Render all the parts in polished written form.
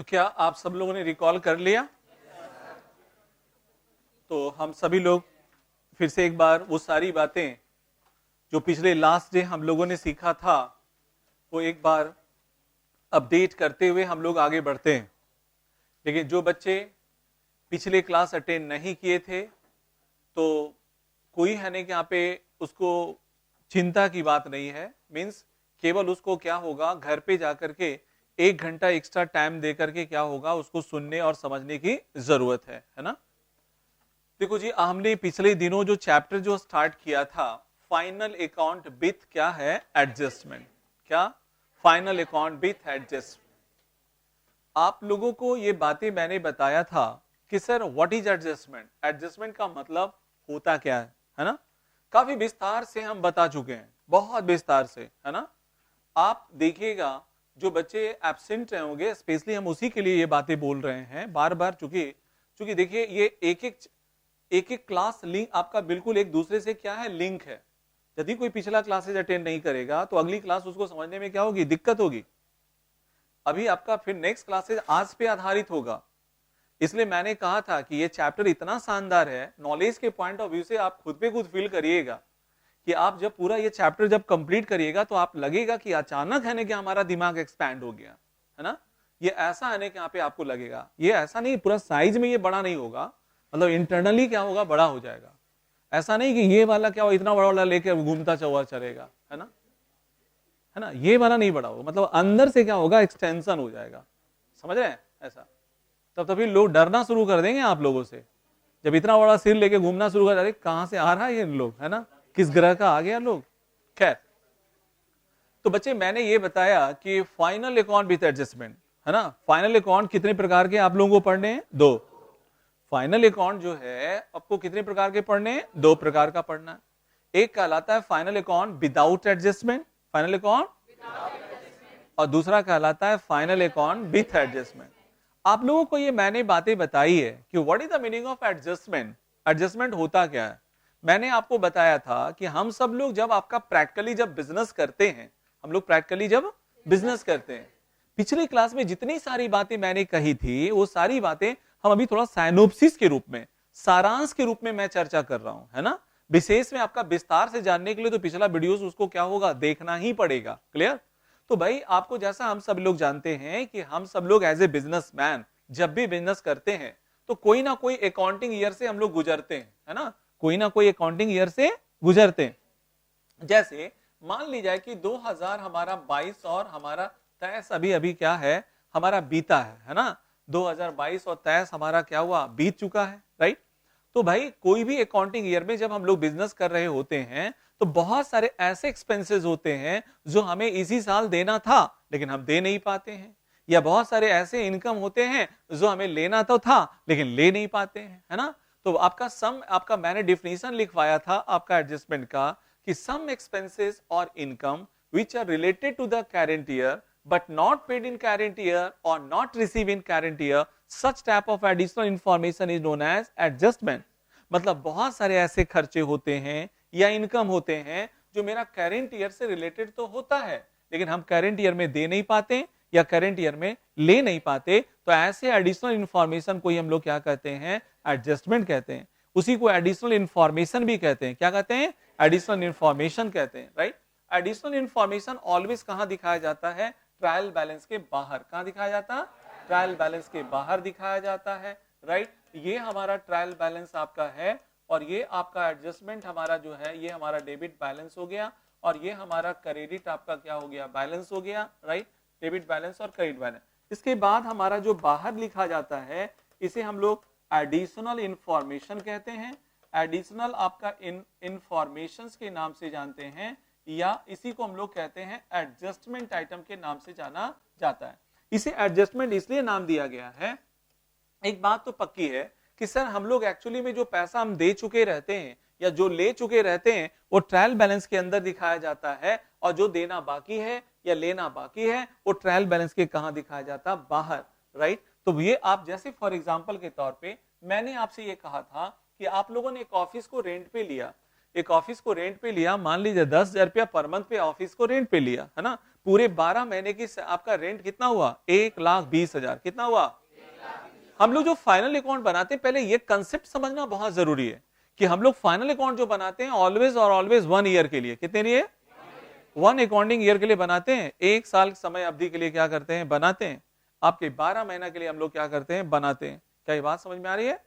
तो क्या आप सब लोगों ने रिकॉल कर लिया? तो हम सभी लोग फिर से एक बार वो सारी बातें जो पिछले लास्ट डे हम लोगों ने सीखा था वो एक बार अपडेट करते हुए हम लोग आगे बढ़ते हैं। लेकिन जो बच्चे पिछले क्लास अटेंड नहीं किए थे तो कोई है नहीं कि यहाँ पे उसको चिंता की बात नहीं है। मीन्स केवल उसको क्या होगा, घर पे जाकर के 1 घंटा एक्स्ट्रा टाइम दे करके क्या होगा, उसको सुनने और समझने की जरूरत है ना। देखो जी, हमने पिछले दिनों जो चैप्टर जो स्टार्ट किया था, फाइनल अकाउंट विथ क्या है, एडजस्टमेंट। क्या? Final account with adjust. आप लोगों को ये बातें मैंने बताया था कि sir what is adjustment, adjustment का मतलब होता क्या है ना। काफी विस्तार से हम बता चुके हैं, बहुत विस्तार से, है ना। आप देखिएगा जो बच्चे एब्सेंट रहे होंगे, स्पेशली हम उसी के लिए ये बातें बोल रहे हैं बार बार, चूंकि देखिए ये एक एक क्लास लिंक आपका बिल्कुल एक दूसरे से क्या है, लिंक है। यदि कोई पिछला क्लासेज अटेंड नहीं करेगा तो अगली क्लास उसको समझने में क्या होगी, दिक्कत होगी। अभी आपका फिर नेक्स्ट क्लासेज आज पे आधारित होगा। इसलिए मैंने कहा था कि ये चैप्टर इतना शानदार है, नॉलेज के पॉइंट ऑफ व्यू से आप खुद पे खुद फील करिएगा कि आप जब पूरा ये चैप्टर जब कंप्लीट करिएगा तो आप लगेगा कि अचानक है ना कि हमारा दिमाग एक्सपैंड हो गया, है ना। ये ऐसा है ना कि यहाँ पे आपको लगेगा, ये ऐसा नहीं पूरा साइज में ये बड़ा नहीं होगा, मतलब इंटरनली क्या होगा, बड़ा हो जाएगा। ऐसा नहीं कि ये वाला क्या हो, इतना बड़ा वाला लेके घूमता चौवा चलेगा, है ना, ये वाला नहीं बड़ा होगा, मतलब अंदर से क्या होगा, एक्सटेंशन हो जाएगा। समझ रहे हैं ऐसा? तभी लोग डरना शुरू कर देंगे आप लोगों से, जब इतना बड़ा सिर लेके घूमना शुरू कर देंगे, कहां से आ रहा है ये लोग, है ना, किस ग्रह का आ गया लोग। खैर, तो बच्चे मैंने ये बताया कि फाइनल अकाउंट विथ एडजस्टमेंट, है ना। फाइनल अकाउंट कितने प्रकार के आप लोगों को पढ़ने हैं, 2। फाइनल अकाउंट जो है आपको कितने प्रकार के पढ़ने हैं, 2 प्रकार का पढ़ना है। एक कहलाता है final account without adjustment, final account, और दूसरा कहलाता है फाइनल अकाउंट विथ एडजस्टमेंट। आप लोगों को ये मैंने बातें बताई है कि what is the meaning of adjustment, adjustment होता क्या है। मैंने आपको बताया था कि हम सब लोग जब आपका प्रैक्टिकली जब बिजनेस करते हैं, हम लोग प्रैक्टिकली जब बिजनेस करते हैं, पिछली क्लास में जितनी सारी बातें मैंने कही थी वो सारी बातें हम अभी थोड़ा साइनोप्सिस के रूप में, सारांश के रूप में मैं चर्चा कर रहा हूं, है ना। विशेष में आपका विस्तार से जानने के लिए तो पिछला वीडियोस उसको क्या होगा, देखना ही पड़ेगा। क्लियर? तो भाई आपको जैसा हम सब लोग जानते हैं कि हम सब लोग एज ए बिजनेसमैन जब भी बिजनेस करते हैं तो कोई ना कोई अकाउंटिंग ईयर से हम लोग गुजरते हैं, है ना, कोई ना कोई अकाउंटिंग ईयर से गुजरते हैं। जैसे मान ली जाए कि 2000 हमारा 22 और हमारा 23 अभी अभी क्या है, हमारा बीता है ना। 2022 और 23 हमारा क्या हुआ, बीत चुका है, राइट। तो भाई कोई भी अकाउंटिंग ईयर में जब हम लोग बिजनेस कर रहे होते हैं तो बहुत सारे ऐसे एक्सपेंसेस होते हैं जो हमें इसी साल देना था लेकिन हम दे नहीं पाते हैं, या बहुत सारे ऐसे इनकम होते हैं जो हमें लेना तो था लेकिन ले नहीं पाते हैं, है ना। तो आपका मैंने डिफिनेशन लिखवाया था आपका एडजस्टमेंट का कि सम एक्सपेंसेस और income which are related to the current year but not paid in current year or not received in current year, such type of additional information is known as adjustment। मतलब बहुत सारे ऐसे खर्चे होते हैं या income होते हैं जो मेरा करंट ईयर से रिलेटेड तो होता है लेकिन हम करंट ईयर में दे नहीं पाते या करंट ईयर में ले नहीं पाते, तो ऐसे एडिशनल इंफॉर्मेशन को हम लोग क्या कहते हैं, एडजस्टमेंट कहते हैं। उसी को एडिशनल इंफॉर्मेशन भी कहते हैं, क्या कहते हैं, एडिशनल इंफॉर्मेशन कहते हैं, राइट। एडिशनल इंफॉर्मेशन ऑलवेज कहां दिखाया जाता है, ट्रायल बैलेंस के बाहर। कहां दिखाया जाता है, ट्रायल बैलेंस के बाहर दिखाया जाता है, राइट। ये हमारा ट्रायल बैलेंस आपका है और ये आपका एडजस्टमेंट हमारा जो है ये हमारा डेबिट बैलेंस हो गया और ये हमारा क्रेडिट आपका क्या हो गया, बैलेंस हो गया, राइट। डेबिट बैलेंस और क्रेडिट बैलेंस। इसके बाद हमारा जो बाहर लिखा जाता है इसे हम लोग एडिशनल इंफॉर्मेशन कहते हैं। एडिशनल आपका इंफॉर्मेशन के नाम से जानते हैं या इसी को हम लोग कहते हैं एडजस्टमेंट आइटम के नाम से जाना जाता है। इसे एडजस्टमेंट इसलिए नाम दिया गया है, एक बात तो पक्की है कि सर हम लोग एक्चुअली में जो पैसा हम दे चुके रहते हैं या जो ले चुके रहते हैं वो ट्रायल बैलेंस के अंदर दिखाया जाता है और जो देना बाकी है या लेना बाकी है वो ट्रायल बैलेंस के कहां दिखाया जाता, बाहर, राइट। तो ये आप जैसे फॉर एग्जांपल के तौर पे मैंने आपसे ये कहा था कि आप लोगों ने एक ऑफिस को रेंट पे लिया, एक ऑफिस को रेंट पे लिया, मान लीजिए 10,000 रुपया पर मंथ पे ऑफिस को रेंट पे लिया, है ना। पूरे 12 महीने की आपका रेंट कितना हुआ? 1,20,000। कितना हुआ? हम लोग जो फाइनल अकाउंट बनाते हैं, पहले ये कंसेप्ट समझना बहुत जरूरी है कि हम लोग फाइनल अकाउंट जो बनाते हैं ऑलवेज और ऑलवेज 1 ईयर के लिए, कितने लिए? 1 अकाउंटिंग ईयर के लिए बनाते हैं। 1 साल समय अवधि के लिए क्या करते हैं? बनाते हैं। आपके 12 महीना के लिए हम लोग क्या करते हैं? बनाते हैं। क्या ये बात समझ में आ रही है?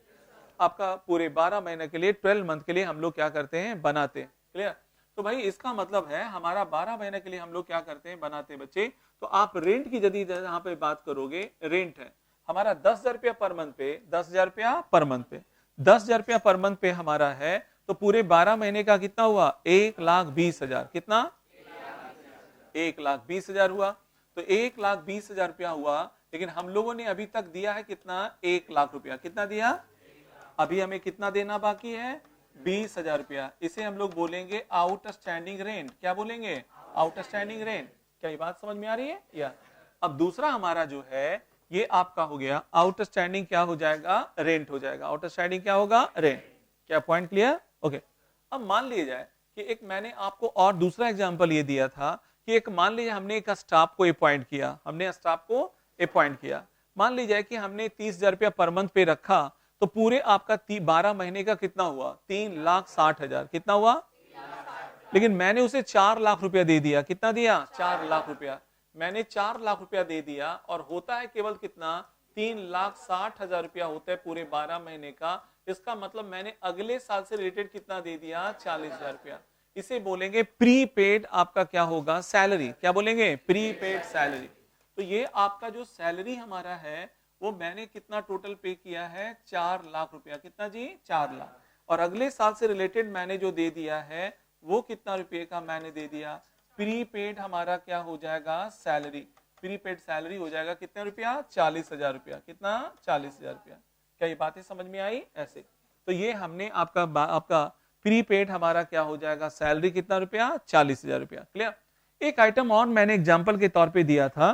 आपका पूरे 12 महीने के लिए 12 मंथ के लिए हम लोग क्या करते हैं? बनाते हैं। क्लियर? तो भाई इसका मतलब है हमारा 12 महीने के लिए हम लोग क्या करते हैं? बनाते हैं बच्चे। तो आप रेंट की यदि यहाँ पे बात करोगे, रेंट है हमारा 10,000 रुपया पर मंथ पे, 10,000 रुपया पर मंथ पे, 10,000 रुपया पर मंथ पे हमारा है। तो पूरे 12 महीने का कितना हुआ? 1,20,000। कितना? 1,20,000 हुआ। तो 1,20,000 रुपया हुआ, लेकिन हम लोगों ने अभी तक दिया है कितना? 1,00,000 रुपया। कितना दिया? अभी हमें कितना देना बाकी है? 20,000 रुपया। इसे हम लोग बोलेंगे आउटस्टैंडिंग रेंट। क्या बोलेंगे? Outstanding rent. क्या ये बात समझ में आ रही है? या अब दूसरा हमारा जो है ये आपका हो गया आउटस्टैंडिंग, क्या हो जाएगा? रेंट हो जाएगा। आउटस्टैंडिंग क्या होगा? रेंट। क्या पॉइंट क्लियर? ओके। अब मान लिया जाए कि एक मैंने आपको और दूसरा एग्जांपल ये दिया था कि एक मान लीजिए हमने एक स्टाफ को अपॉइंट किया, हमने स्टाफ को अपॉइंट किया। मान लीजिए कि हमने 30,000 रुपया पर मंथ पे रखा, तो पूरे आपका 12 महीने का कितना हुआ? 3,60,000। कितना हुआ? लेकिन मैंने उसे 4,00,000 रुपया दे दिया। कितना दिया? 4,00,000 रुपया। मैंने 4,00,000 रुपया दे दिया और होता है केवल कितना? 3,60,000 रुपया होता है पूरे 12 महीने का। इसका मतलब मैंने अगले साल से रिलेटेड कितना दे दिया? 40,000 रुपया। इसे बोलेंगे प्रीपेड आपका क्या होगा? सैलरी। क्या बोलेंगे? Prepaid salary. तो ये आपका जो सैलरी हमारा है वो मैंने कितना टोटल पे किया है? 4,00,000 रुपया। कितना जी? 4,00,000। और अगले साल से रिलेटेड मैंने जो दे दिया है वो कितना रुपए का मैंने दे दिया? प्रीपेड हमारा क्या हो जाएगा? सैलरी। प्रीपेड सैलरी हो जाएगा कितना रुपया? 40,000 रुपया। कितना? 40,000 रुपया। क्या ये बातें समझ में आई? ऐसे तो ये हमने आपका प्रीपेड हमारा क्या हो जाएगा? सैलरी कितना रुपया? 40,000 रुपया। क्लियर? एक आइटम और मैंने एग्जाम्पल के तौर पे दिया था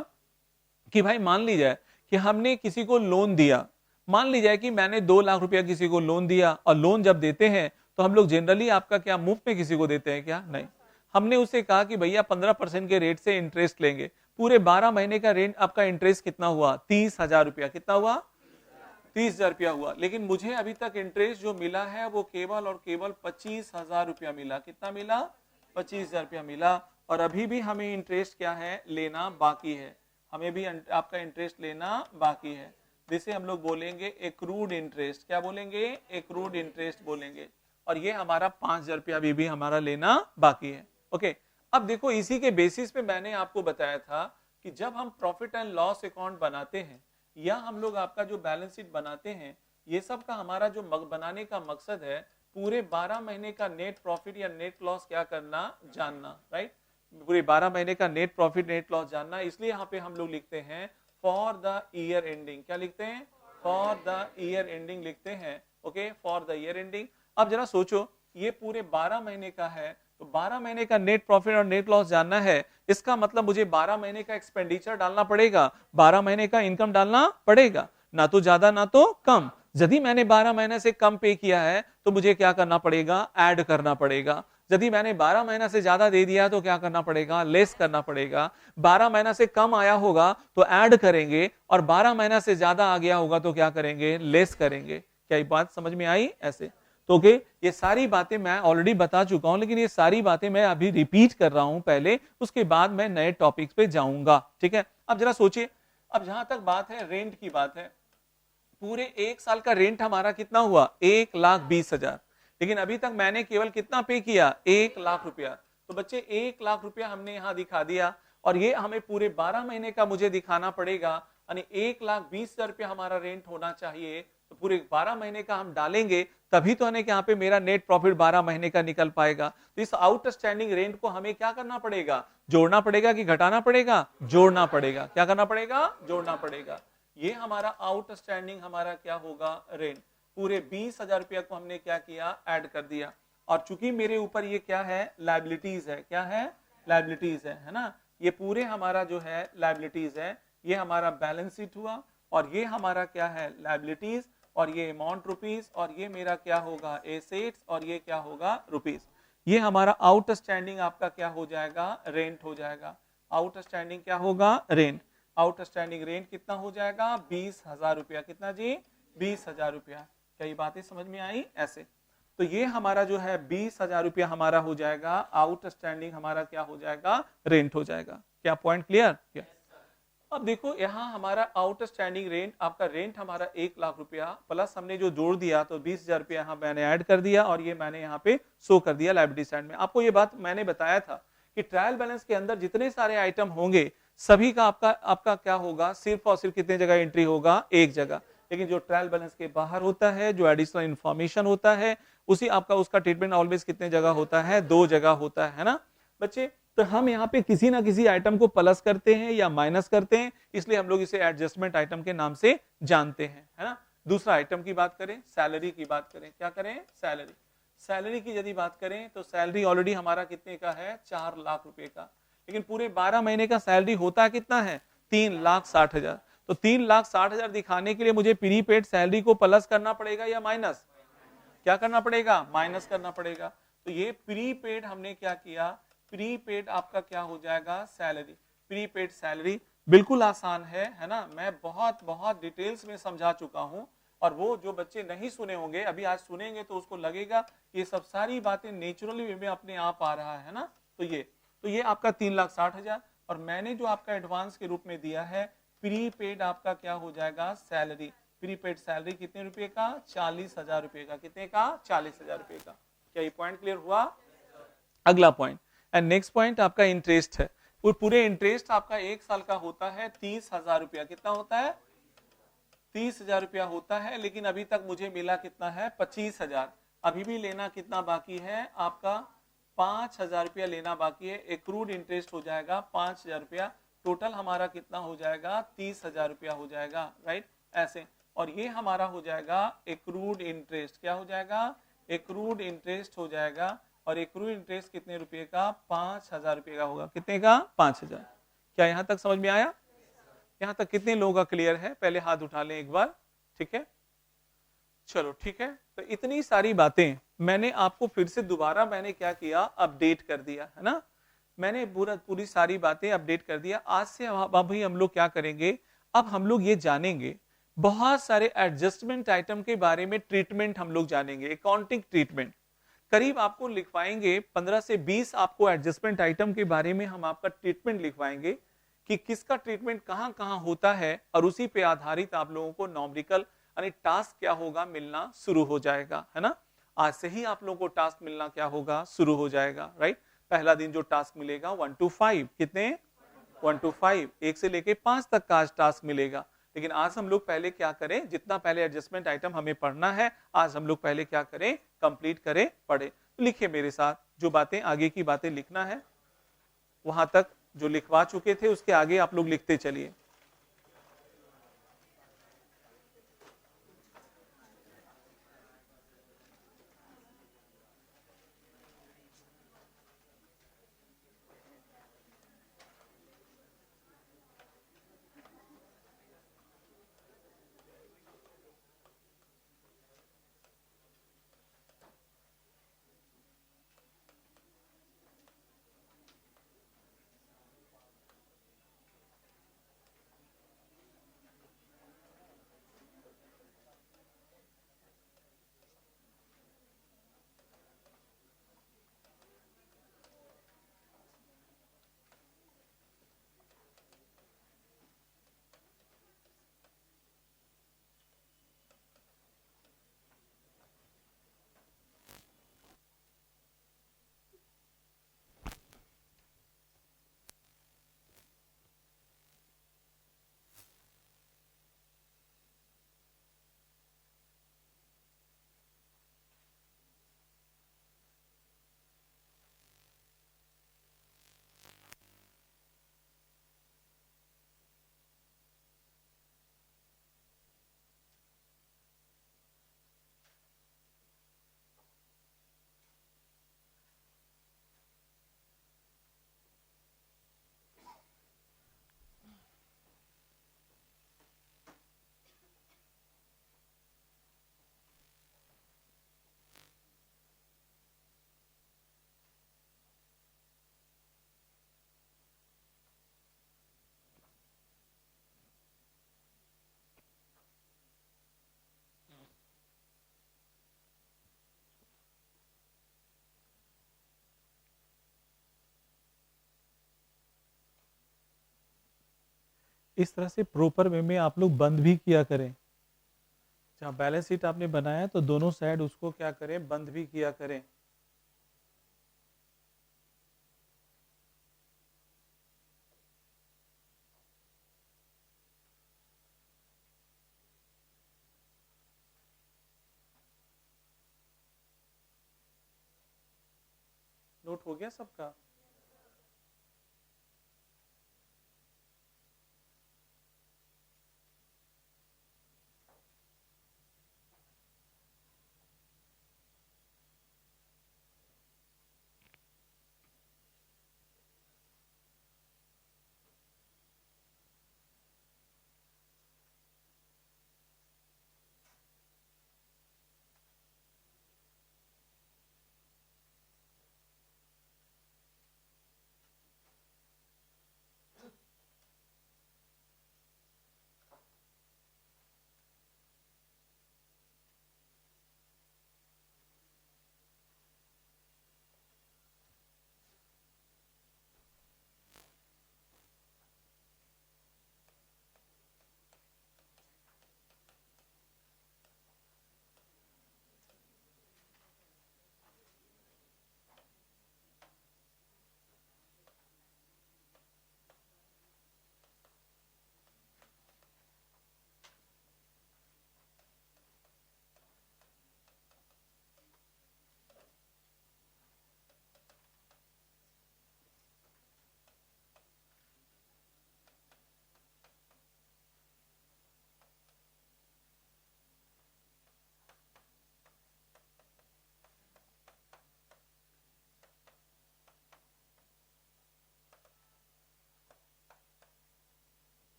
कि भाई मान लीजिए कि हमने किसी को लोन दिया। मान लीजिए कि मैंने 2,00,000 रुपया किसी को लोन दिया, और लोन जब देते हैं तो हम लोग जनरली आपका क्या मुफ्त में किसी को देते हैं क्या? नहीं। हमने उसे कहा कि भैया 15% के रेट से इंटरेस्ट लेंगे। पूरे 12 महीने का रेंट आपका इंटरेस्ट कितना हुआ? 30,000 रुपया। कितना हुआ? 30,000 रुपया हुआ। लेकिन मुझे अभी तक इंटरेस्ट जो मिला है वो केवल और केवल 25,000 रुपया मिला। कितना मिला? 25,000 रुपया मिला। और अभी भी हमें इंटरेस्ट क्या है? लेना बाकी है। हमें भी आपका इंटरेस्ट लेना बाकी है, जिसे हम लोग बोलेंगे एक्रूड इंटरेस्ट। क्या बोलेंगे? एक्रूड इंटरेस्ट बोलेंगे। और ये हमारा 5,000 रुपया अभी भी हमारा लेना बाकी है। ओके। अब देखो इसी के बेसिस पे मैंने आपको बताया था कि जब हम प्रॉफिट एंड लॉस अकाउंट बनाते हैं या हम लोग आपका जो बैलेंस शीट बनाते हैं, ये सब का हमारा जो बनाने का मकसद है पूरे 12 महीने का नेट प्रॉफिट या नेट लॉस क्या करना? जानना। राइट? पूरे 12 महीने का नेट प्रॉफिट नेट लॉस जानना। इसलिए यहाँ पे हम लोग लिखते हैं फॉर द ईयर एंडिंग। क्या लिखते हैं? फॉर द ईयर एंडिंग लिखते हैं। Okay, for the year ending. अब जरा सोचो, ये पूरे 12 महीने का है, तो 12 महीने का नेट प्रॉफिट और नेट लॉस जानना है। इसका मतलब मुझे 12 महीने का एक्सपेंडिचर डालना पड़ेगा, 12 महीने का इनकम डालना पड़ेगा, ना तो ज्यादा ना तो कम। यदि मैंने 12 महीने से कम पे किया है तो मुझे क्या करना पड़ेगा? ऐड करना पड़ेगा। यदि मैंने 12 महीना से ज्यादा दे दिया तो क्या करना पड़ेगा? लेस करना पड़ेगा। 12 महीना से कम आया होगा तो ऐड करेंगे, और 12 महीना से ज्यादा आ गया होगा तो क्या करेंगे? लेस करेंगे। क्या ये बात समझ में आई? ऐसे तो ओके, ये सारी बातें मैं ऑलरेडी बता चुका हूं, लेकिन ये सारी बातें मैं अभी रिपीट कर रहा हूं पहले, उसके बाद मैं नए टॉपिक्स पे जाऊंगा। ठीक है? अब जरा सोचिए, अब जहां तक बात है रेंट की बात है, पूरे 1 साल का रेंट हमारा कितना हुआ? 1,20,000। लेकिन अभी तक मैंने केवल कितना पे किया? 1,00,000 रुपया। तो बच्चे 1,00,000 रुपया हमने यहां दिखा दिया, और ये हमें पूरे 12 महीने का मुझे दिखाना पड़ेगा, यानी 1,20,000 रुपया हमारा रेंट होना चाहिए। तो पूरे 12 महीने का हम डालेंगे तभी तो है कि यहाँ पे मेरा नेट प्रॉफिट 12 महीने का निकल पाएगा। तो इस आउटस्टैंडिंग रेंट को हमें क्या करना पड़ेगा? जोड़ना पड़ेगा कि घटाना पड़ेगा? जोड़ना पड़ेगा। क्या करना पड़ेगा? जोड़ना पड़ेगा। ये हमारा आउटस्टैंडिंग हमारा क्या होगा? रेंट। पूरे 20,000 रुपया को हमने क्या किया? ऐड कर दिया। और चूंकि मेरे ऊपर ये क्या है? लायबिलिटीज है। क्या है? लायबिलिटीज है ना? ये पूरे हमारा जो है लायबिलिटीज है, ये हमारा बैलेंस शीट हुआ, और ये हमारा क्या है? लायबिलिटीज, और ये अमाउंट रुपीज, और ये मेरा क्या होगा? एसेट्स, और ये क्या होगा? रुपीज। ये हमारा आउटस्टैंडिंग आपका क्या हो जाएगा? रेंट हो जाएगा। आउटस्टैंडिंग क्या होगा, रेंट। आउटस्टैंडिंग रेंट कितना हो जाएगा, 20,000 रुपया। कितना जी, 20,000 रुपया। क्या ये बातें समझ में आई? ऐसे तो ये हमारा जो है 20,000 रुपया हमारा हो जाएगा आउटस्टैंडिंग, हमारा क्या हो जाएगा, रेंट हो जाएगा। क्या पॉइंट क्लियर? क्या अब देखो यहाँ हमारा आउटस्टैंडिंग रेंट, आपका रेंट हमारा 1,00,000 रुपया प्लस हमने जो जोड़ दिया तो 20,000 रुपया यहाँ मैंने ऐड कर दिया और ये मैंने यहाँ पे शो कर दिया लायबिलिटी साइड में। आपको ये बात मैंने बताया था कि ट्रायल बैलेंस के अंदर जितने सारे आइटम होंगे सभी का आपका आपका क्या होगा, सिर्फ और सिर्फ कितने जगह एंट्री होगा, एक जगह। लेकिन जो ट्रायल बैलेंस के बाहर होता है, जो एडिशनल इंफॉर्मेशन होता है, उसी आपका उसका ट्रीटमेंट ऑलवेज कितने जगह होता है, 2 जगह होता है ना बच्चे। तो हम यहाँ पे किसी ना किसी आइटम को प्लस करते हैं या माइनस करते हैं, इसलिए हम लोग इसे एडजस्टमेंट आइटम के नाम से जानते हैं, है ना। दूसरा आइटम की बात करें, सैलरी की बात करें, क्या करें, सैलरी। सैलरी की यदि बात करें तो सैलरी ऑलरेडी हमारा कितने का है, 4,00,000 रुपए का। लेकिन पूरे 12 महीने का सैलरी होता कितना है, 3,60,000। तो 3,60,000 दिखाने के लिए मुझे प्रीपेड सैलरी को प्लस करना पड़ेगा या माइनस, क्या करना पड़ेगा, माइनस करना पड़ेगा। तो ये प्रीपेड हमने क्या किया, प्रीपेड आपका क्या हो जाएगा, सैलरी। प्रीपेड सैलरी बिल्कुल आसान है ना। मैं बहुत बहुत डिटेल्स में समझा चुका हूं और वो जो बच्चे नहीं सुने होंगे अभी आज सुनेंगे तो उसको लगेगा ये सब सारी बातें नेचुरली वे में अपने आप आ रहा है ना। तो ये आपका 3,60,000 और मैंने जो आपका एडवांस के रूप में दिया है प्रीपेड आपका क्या हो जाएगा, सैलरी। प्रीपेड सैलरी कितने रुपए का, 40,000 रुपए का। कितने का, 40,000 रुपए का। क्या ये पॉइंट क्लियर हुआ? अगला पॉइंट एंड नेक्स्ट पॉइंट आपका इंटरेस्ट है। पूरे इंटरेस्ट आपका 1 साल का होता है 30,000 रुपया। कितना होता है, 30,000 रुपया होता है। लेकिन अभी तक मुझे मिला कितना है, 25,000। अभी भी लेना कितना बाकी है आपका, 5,000 रुपया लेना बाकी है। एक्रूड इंटरेस्ट हो जाएगा 5,000 रुपया। टोटल हमारा कितना हो जाएगा, 30,000 रुपया हो जाएगा, राइट ऐसे। और ये हमारा हो जाएगा एक्रूड इंटरेस्ट। क्या हो जाएगा, एक्रूड इंटरेस्ट हो जाएगा। और एक्रूड इंटरेस्ट कितने रुपए का, 5,000 रुपए का होगा। कितने का, 5,000। क्या यहां तक समझ में आया? यहां तक कितने लोगों का क्लियर है? पहले हाथ उठा लें एक बार, ठीक है। चलो ठीक है। तो इतनी सारी बातें मैंने आपको फिर से दोबारा मैंने क्या किया, अपडेट कर दिया है ना। मैंने पूरी सारी बातें अपडेट कर दिया। आज से अभी हम लोग क्या करेंगे, अब हम लोग ये जानेंगे बहुत सारे एडजस्टमेंट आइटम के बारे में, ट्रीटमेंट हम लोग जानेंगे, अकाउंटिंग ट्रीटमेंट। करीब आपको लिखवाएंगे 15 से 20 आपको एडजस्टमेंट आइटम के बारे में हम आपका ट्रीटमेंट लिखवाएंगे कि किसका ट्रीटमेंट कहां कहां होता है और उसी पे आधारित आप लोगों को नॉमरिकल यानी टास्क क्या होगा, मिलना शुरू हो जाएगा, है ना। आज से ही आप लोगों को टास्क मिलना क्या होगा, शुरू हो जाएगा, राइट। पहला दिन जो टास्क मिलेगा 1 to 5, कितने, 1 to 5, 1 से लेके 5 तक का आज टास्क मिलेगा। लेकिन आज हम लोग पहले क्या करें, जितना पहले एडजस्टमेंट आइटम हमें पढ़ना है आज हम लोग पहले क्या करें, कंप्लीट करें, पढ़े। तो लिखिए मेरे साथ, जो बातें आगे की बातें लिखना है वहां तक जो लिखवा चुके थे उसके आगे आप लोग लिखते चलिए। इस तरह से प्रॉपर वे में आप लोग बंद भी किया करें। जहाँ बैलेंस शीट आपने बनाया तो दोनों साइड उसको क्या करें, बंद भी किया करें। नोट हो गया सबका?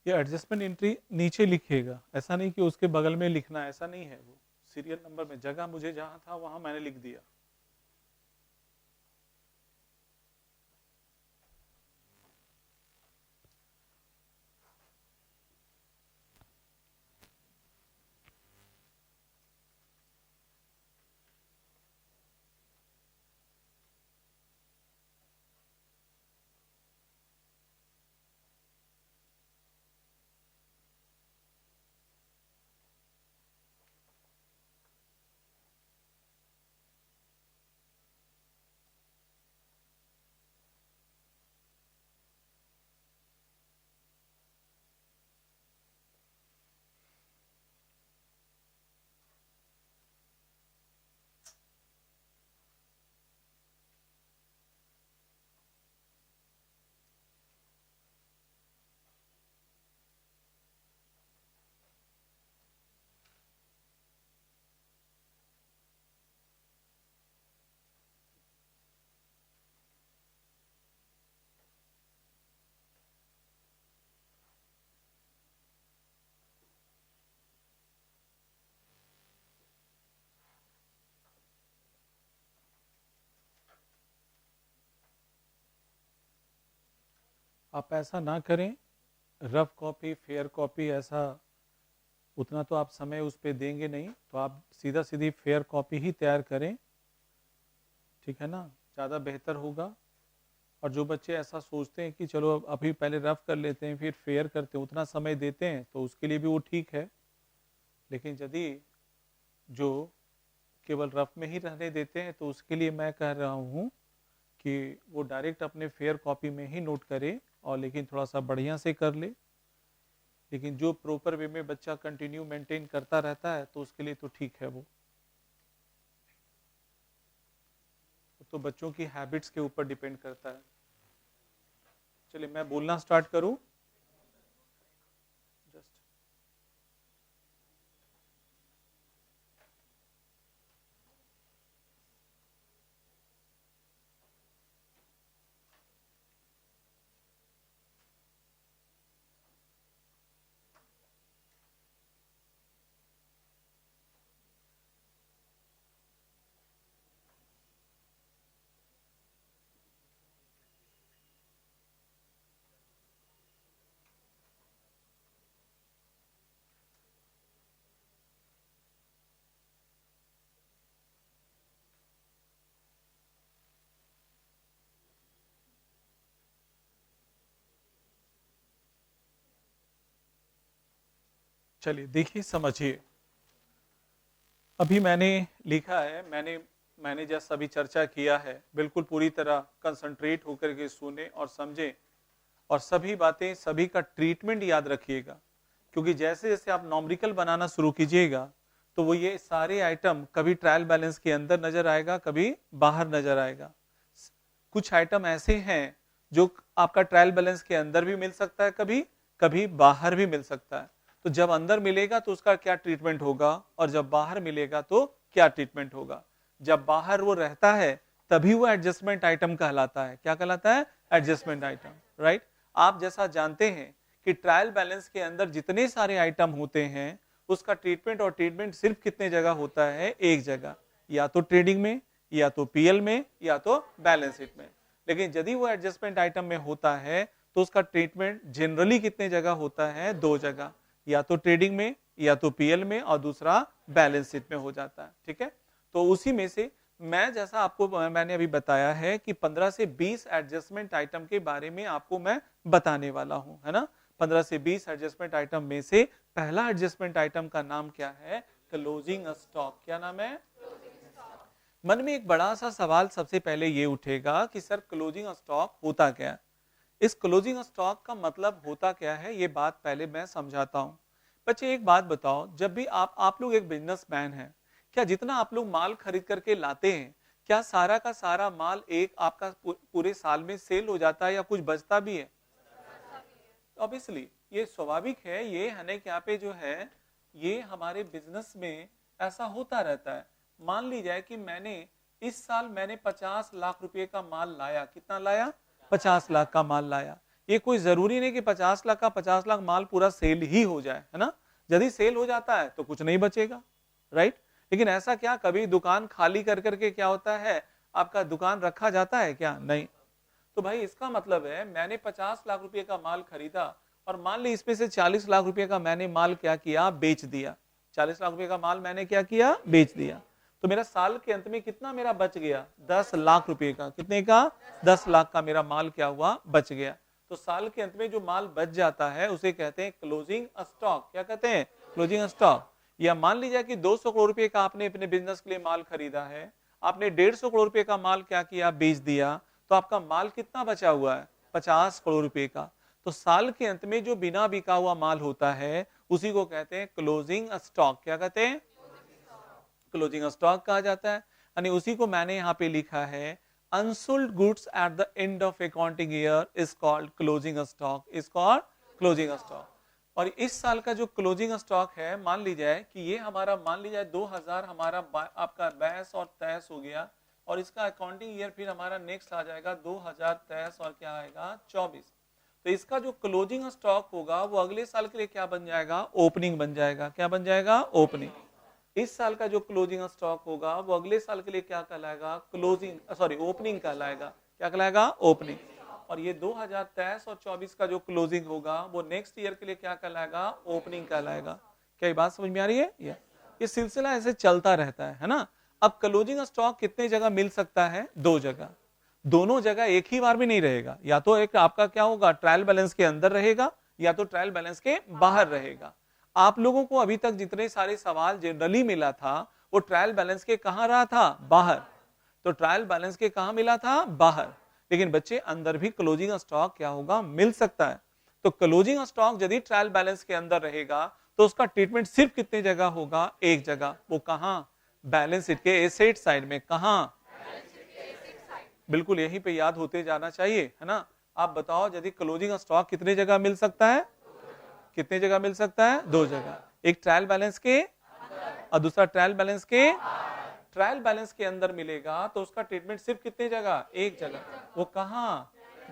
ये एडजस्टमेंट एंट्री नीचे लिखिएगा, ऐसा नहीं कि उसके बगल में लिखना, ऐसा नहीं है। वो सीरियल नंबर में जगह मुझे जहां था वहां मैंने लिख दिया। आप ऐसा ना करें, रफ कॉपी फेयर कॉपी ऐसा उतना तो आप समय उस पर देंगे नहीं, तो आप सीधा सीधी फेयर कॉपी ही तैयार करें, ठीक है ना, ज़्यादा बेहतर होगा। और जो बच्चे ऐसा सोचते हैं कि चलो अभी पहले रफ कर लेते हैं फिर फेयर करते हैं, उतना समय देते हैं, तो उसके लिए भी वो ठीक है। लेकिन यदि जो केवल रफ में ही रहने देते हैं, तो उसके लिए मैं कह रहा हूँ कि वो डायरेक्ट अपने फेयर कॉपी में ही नोट करे, और लेकिन थोड़ा सा बढ़िया से कर ले। लेकिन जो प्रॉपर वे में बच्चा कंटिन्यू मेंटेन करता रहता है, तो उसके लिए तो ठीक है। वो तो बच्चों की हैबिट्स के ऊपर डिपेंड करता है। चलिए मैं बोलना स्टार्ट करूं। जस्ट चलिए देखिए समझिए, अभी मैंने लिखा है, मैंने जैसा अभी चर्चा किया है, बिल्कुल पूरी तरह कंसंट्रेट होकर के सुने और समझे, और सभी बातें, सभी का ट्रीटमेंट याद रखिएगा, क्योंकि जैसे जैसे आप नॉमरिकल बनाना शुरू कीजिएगा तो वो ये सारे आइटम कभी ट्रायल बैलेंस के अंदर नजर आएगा, कभी बाहर नजर आएगा। कुछ आइटम ऐसे हैं जो आपका ट्रायल बैलेंस के अंदर भी मिल सकता है, कभी कभी बाहर भी मिल सकता है। तो जब अंदर मिलेगा तो उसका क्या ट्रीटमेंट होगा, और जब बाहर मिलेगा तो क्या ट्रीटमेंट होगा। जब बाहर वो रहता है तभी वो एडजस्टमेंट आइटम कहलाता है। क्या कहलाता है? Adjustment item, right. आप जैसा जानते हैं कि ट्रायल बैलेंस के अंदर जितने सारे आइटम होते हैं उसका ट्रीटमेंट, और ट्रीटमेंट सिर्फ कितने जगह होता है? एक जगह, या तो ट्रेडिंग में, या तो पीएल में, या तो बैलेंस शीट में। लेकिन यदि वो एडजस्टमेंट आइटम में होता है तो उसका ट्रीटमेंट जनरली कितने जगह होता है? दो जगह, या तो ट्रेडिंग में, या तो पीएल में, और दूसरा बैलेंस शीट में हो जाता है। ठीक है, तो उसी में से मैं, जैसा आपको मैंने अभी बताया है कि 15 से 20 एडजस्टमेंट आइटम के बारे में आपको मैं बताने वाला हूं, है ना। 15 से 20 एडजस्टमेंट आइटम में से पहला एडजस्टमेंट आइटम का नाम क्या है? Closing stock. क्या नाम है? मन में एक बड़ा सा सवाल सबसे पहले ये उठेगा कि सर क्लोजिंग स्टॉक होता क्या है? इस क्लोजिंग स्टॉक का मतलब होता क्या है, ये बात पहले मैं समझाता हूं। बच्चे एक बात बताओ, जब भी आप लोग एक बिजनेसमैन हैं, क्या जितना आप लोग माल खरीद करके लाते हैं, क्या सारा का सारा माल एक आपका पूरे साल में सेल हो जाता है, या कुछ बचता भी है? ऑब्वियसली ये स्वाभाविक है, ये है ना कि यहाँ पे जो है ये हमारे बिजनेस में ऐसा होता रहता है। मान लीजिए कि इस साल मैंने 50 लाख रुपए का माल लाया। कितना लाया? 50 लाख का माल लाया। ये कोई जरूरी नहीं कि 50 लाख का 50 लाख माल पूरा सेल ही हो जाए, है ना। यदि सेल हो जाता है तो कुछ नहीं बचेगा, राइट। लेकिन ऐसा क्या कभी दुकान खाली कर करके क्या होता है, आपका दुकान रखा जाता है क्या? नहीं। तो भाई इसका मतलब है मैंने 50 लाख रुपए का माल खरीदा, और मान ली इसमें से 40 लाख रुपए का मैंने माल क्या किया? बेच दिया। 40 लाख रुपए का माल मैंने क्या किया? बेच दिया। तो मेरा साल के अंत में कितना मेरा बच गया? 10 लाख रुपए का। कितने का? 10 लाख का मेरा माल क्या हुआ? बच गया। तो साल के अंत में जो माल बच जाता है उसे कहते हैं क्लोजिंग स्टॉक। क्या कहते हैं? Closing stock. या मान लीजिए कि 200 करोड़ रुपए का आपने अपने बिजनेस के लिए माल खरीदा है, आपने 150 करोड़ रुपए का माल क्या किया? बेच दिया। तो आपका माल कितना बचा हुआ है? 50 करोड़ रुपए का। तो साल के अंत में जो बिना बिका हुआ माल होता है उसी को कहते हैं क्लोजिंग स्टॉक। क्या कहते हैं? क्लोजिंग स्टॉक कहा जाता है। यानी उसी को मैंने यहाँ पे लिखा है, unsold goods at the end of accounting year is called closing stock. Is called closing stock. और इस साल का जो क्लोजिंग स्टॉक है, मान लीजिए कि ये हमारा, मान लीजिए 2000 हमारा आपका 22 और 23 हो गया, और इसका अकाउंटिंग ईयर फिर हमारा नेक्स्ट आ जाएगा 2023 और क्या आएगा? 24। तो इसका जो क्लोजिंग स्टॉक होगा वो अगले साल के लिए क्या बन जाएगा? ओपनिंग बन जाएगा। क्या बन जाएगा? ओपनिंग। इस साल का जो क्लोजिंग स्टॉक होगा वो अगले साल के लिए क्या कहलाएगा? ओपनिंग कहलाएगा। क्या कहलाएगा? ओपनिंग। और ये 2023 और 24 का जो क्लोजिंग होगा वो नेक्स्ट ईयर के लिए क्या कहलाएगा? ओपनिंग कहलाएगा। क्या ये बात समझ में आ रही है? ये सिलसिला ऐसे चलता रहता है ना। अब क्लोजिंग स्टॉक कितने जगह मिल सकता है? दो जगह। दोनों जगह एक ही बार में नहीं रहेगा, या तो एक आपका क्या होगा? ट्रायल बैलेंस के अंदर रहेगा, या तो ट्रायल बैलेंस के बाहर रहेगा। आप लोगों को अभी तक जितने सारे सवाल जनरली मिला था वो ट्रायल बैलेंस के कहां रहा था? बाहर। तो ट्रायल बैलेंस के कहां मिला था? बाहर। लेकिन बच्चे अंदर भी क्लोजिंग स्टॉक क्या होगा? मिल सकता है। तो क्लोजिंग स्टॉक यदि ट्रायल बैलेंस के अंदर रहेगा तो उसका ट्रीटमेंट सिर्फ कितनी जगह होगा? एक जगह। वो कहां? बैलेंस शीट के एसेट साइड में। कहां? बिल्कुल यहीं पे याद होते जाना चाहिए, है ना। आप बताओ यदि क्लोजिंग स्टॉक कितने जगह मिल सकता है? कितने जगह मिल सकता है? दो जगह। एक ट्रायल बैलेंस के और दूसरा ट्रायल बैलेंस के। ट्रायल बैलेंस के अंदर मिलेगा तो उसका ट्रीटमेंट सिर्फ कितने जगह? एक जगह। वो कहां?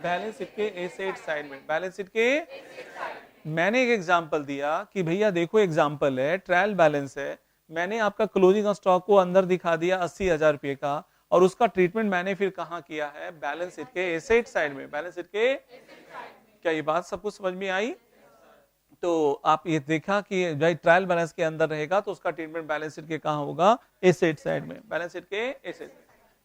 बैलेंस शीट के एसेट साइड में। बैलेंस शीट के। मैंने एक एग्जांपल दिया कि भैया देखो, एग्जांपल है, ट्रायल बैलेंस है, मैंने आपका क्लोजिंग स्टॉक को अंदर दिखा दिया 80,000 रुपए का, और उसका ट्रीटमेंट मैंने फिर कहां किया है? बैलेंस शीट के एसेट साइड में। बैलेंस शीट के। क्या ये बात सबको समझ में आई? तो आप ये देखा कि भाई ट्रायल बैलेंस के अंदर रहेगा तो उसका ट्रीटमेंट बैलेंस शीट के कहां होगा? एसेट साइड में। बैलेंस शीट के एसेट।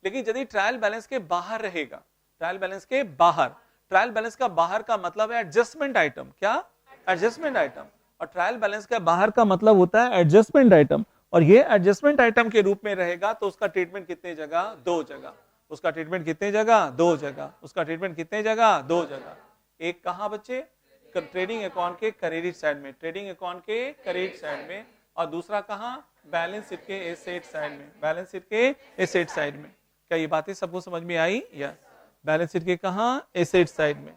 लेकिन यदि ट्रायल बैलेंस के बाहर रहेगा, ट्रायल बैलेंस के बाहर, ट्रायल बैलेंस का बाहर का मतलब है एडजस्टमेंट आइटम। क्या? Adjustment item. और ट्रायल बैलेंस का बाहर का मतलब होता है एडजस्टमेंट आइटम, और ये एडजस्टमेंट आइटम के रूप में रहेगा तो उसका ट्रीटमेंट कितने जगह? 2 जगह। उसका ट्रीटमेंट कितने जगह? 2 जगह। उसका ट्रीटमेंट कितने जगह? 2 जगह। एक कहां बच्चे? ट्रेडिंग अकाउंट के क्रेडिट साइड में, ट्रेडिंग अकाउंट के क्रेडिट साइड में, और दूसरा कहां? बैलेंस शीट के एसेट साइड में, बैलेंस शीट के एसेट साइड में। क्या ये बातें सबको समझ में आई? यस। बैलेंस शीट के कहां? एसेट साइड में।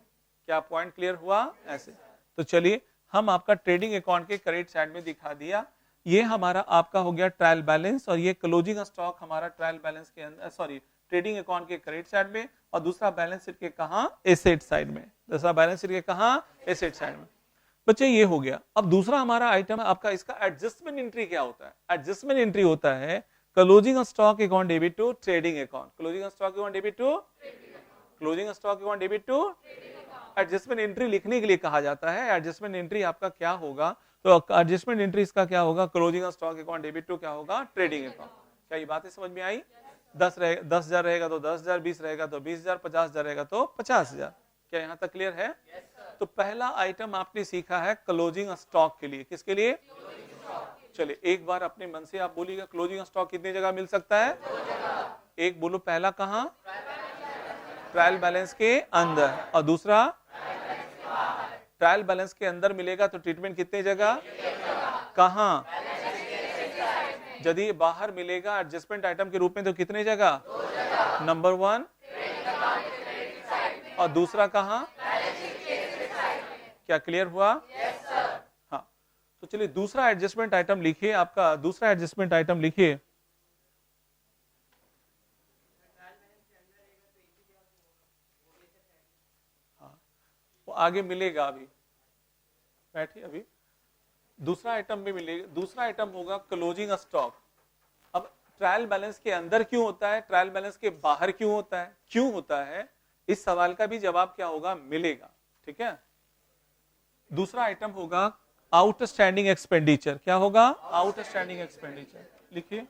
क्या पॉइंट क्लियर हुआ? ऐसे। तो चलिए हम आपका ट्रेडिंग अकाउंट के क्रेडिट साइड में दिखा दिया। ये हमारा आपका हो गया ट्रायल बैलेंस, और ये क्लोजिंग स्टॉक हमारा ट्रायल बैलेंस के अंदर, सॉरी, ट्रेडिंग अकाउंट के क्रेडिट साइड में, और दूसरा बैलेंस शीट के कहां? एसेट साइड में। दूसरा बैलेंस शीट के कहां? एसेट साइड में। बच्चे ये हो गया। अब दूसरा हमारा आइटम है आपका, इसका एडजस्टमेंट एंट्री क्या होता है? एडजस्टमेंट एंट्री होता है closing stock account debit to trading account, closing stock account debit to, closing stock account debit to adjustment entry लिखने के लिए कहा जाता है। एडजस्टमेंट एंट्री आपका क्या होगा? तो एडजस्टमेंट एंट्री इसका क्या होगा? Closing stock account debit to क्या होगा? Trading account. क्या ये बातें समझ में आई? 10,000 रहेगा तो 10,000, 20 रहेगा तो 20,000, 50,000 रहेगा तो 50,000। क्या यहां तक क्लियर है? तो पहला आइटम आपने सीखा है क्लोजिंग स्टॉक के लिए। किसके लिए? चलिए एक बार अपने मन से आप बोलिएगा, क्लोजिंग स्टॉक कितनी जगह मिल सकता है? एक बोलो, पहला कहां? ट्रायल बैलेंस के अंदर, और दूसरा ट्रायल बैलेंस के अंदर मिलेगा तो ट्रीटमेंट कितने जगह? कहां? यदि बाहर मिलेगा एडजस्टमेंट आइटम के रूप में तो कितने जगह? नंबर 1, और दूसरा कहां? क्या क्लियर हुआ? हाँ, तो चलिए दूसरा एडजस्टमेंट आइटम लिखिए। आपका दूसरा एडजस्टमेंट आइटम लिखिए। हाँ, वो आगे मिलेगा, अभी बैठिए। अभी दूसरा आइटम भी मिलेगा। दूसरा आइटम होगा क्लोजिंग स्टॉक। अब ट्रायल बैलेंस के अंदर क्यों होता है, ट्रायल बैलेंस के बाहर क्यों होता है, क्यों होता है, इस सवाल का भी जवाब क्या होगा? मिलेगा। ठीक है। दूसरा आइटम होगा आउटस्टैंडिंग एक्सपेंडिचर। क्या होगा? Outstanding expenditure. लिखिए।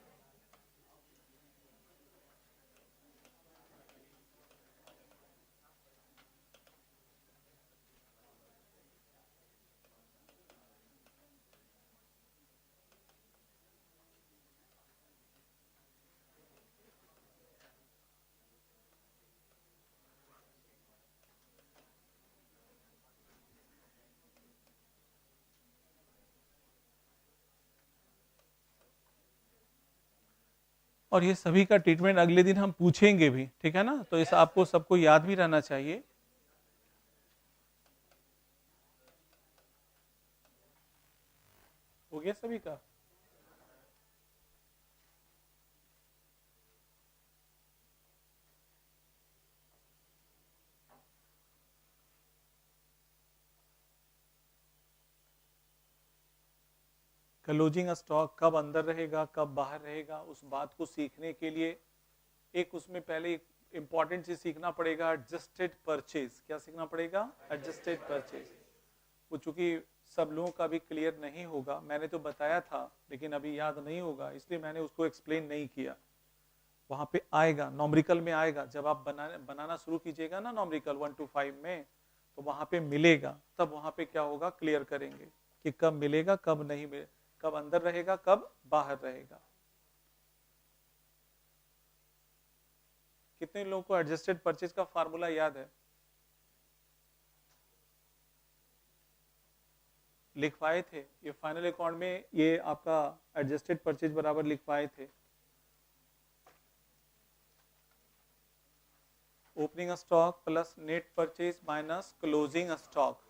और ये सभी का ट्रीटमेंट अगले दिन हम पूछेंगे भी, ठीक है ना? तो इस आपको सबको याद भी रहना चाहिए। हो गया सभी का? क्लोजिंग स्टॉक कब अंदर रहेगा, कब बाहर रहेगा, उस बात को सीखने के लिए एक उसमें पहले एक इंपॉर्टेंट चीज सीखना पड़ेगा, एडजस्टेड परचेज। क्या सीखना पड़ेगा? Adjusted purchase. वो चूंकि सब लोगों का भी क्लियर नहीं होगा, मैंने तो बताया था लेकिन अभी याद नहीं होगा, इसलिए मैंने उसको एक्सप्लेन नहीं किया। वहां पे आएगा, नॉमरिकल में आएगा। जब आप बनाना शुरू कीजिएगा ना नॉमरिकल 1 to 5 में, तो वहां पे मिलेगा। तब वहां पे क्या होगा? क्लियर करेंगे कि कब मिलेगा, कब नहीं मिलेगा, कब अंदर रहेगा, कब बाहर रहेगा। कितने लोगों को एडजस्टेड परचेज का फार्मूला याद है? लिखवाए थे ये फाइनल अकाउंट में, ये आपका एडजस्टेड परचेज बराबर लिखवाए थे। Opening stock plus net purchase minus closing stock,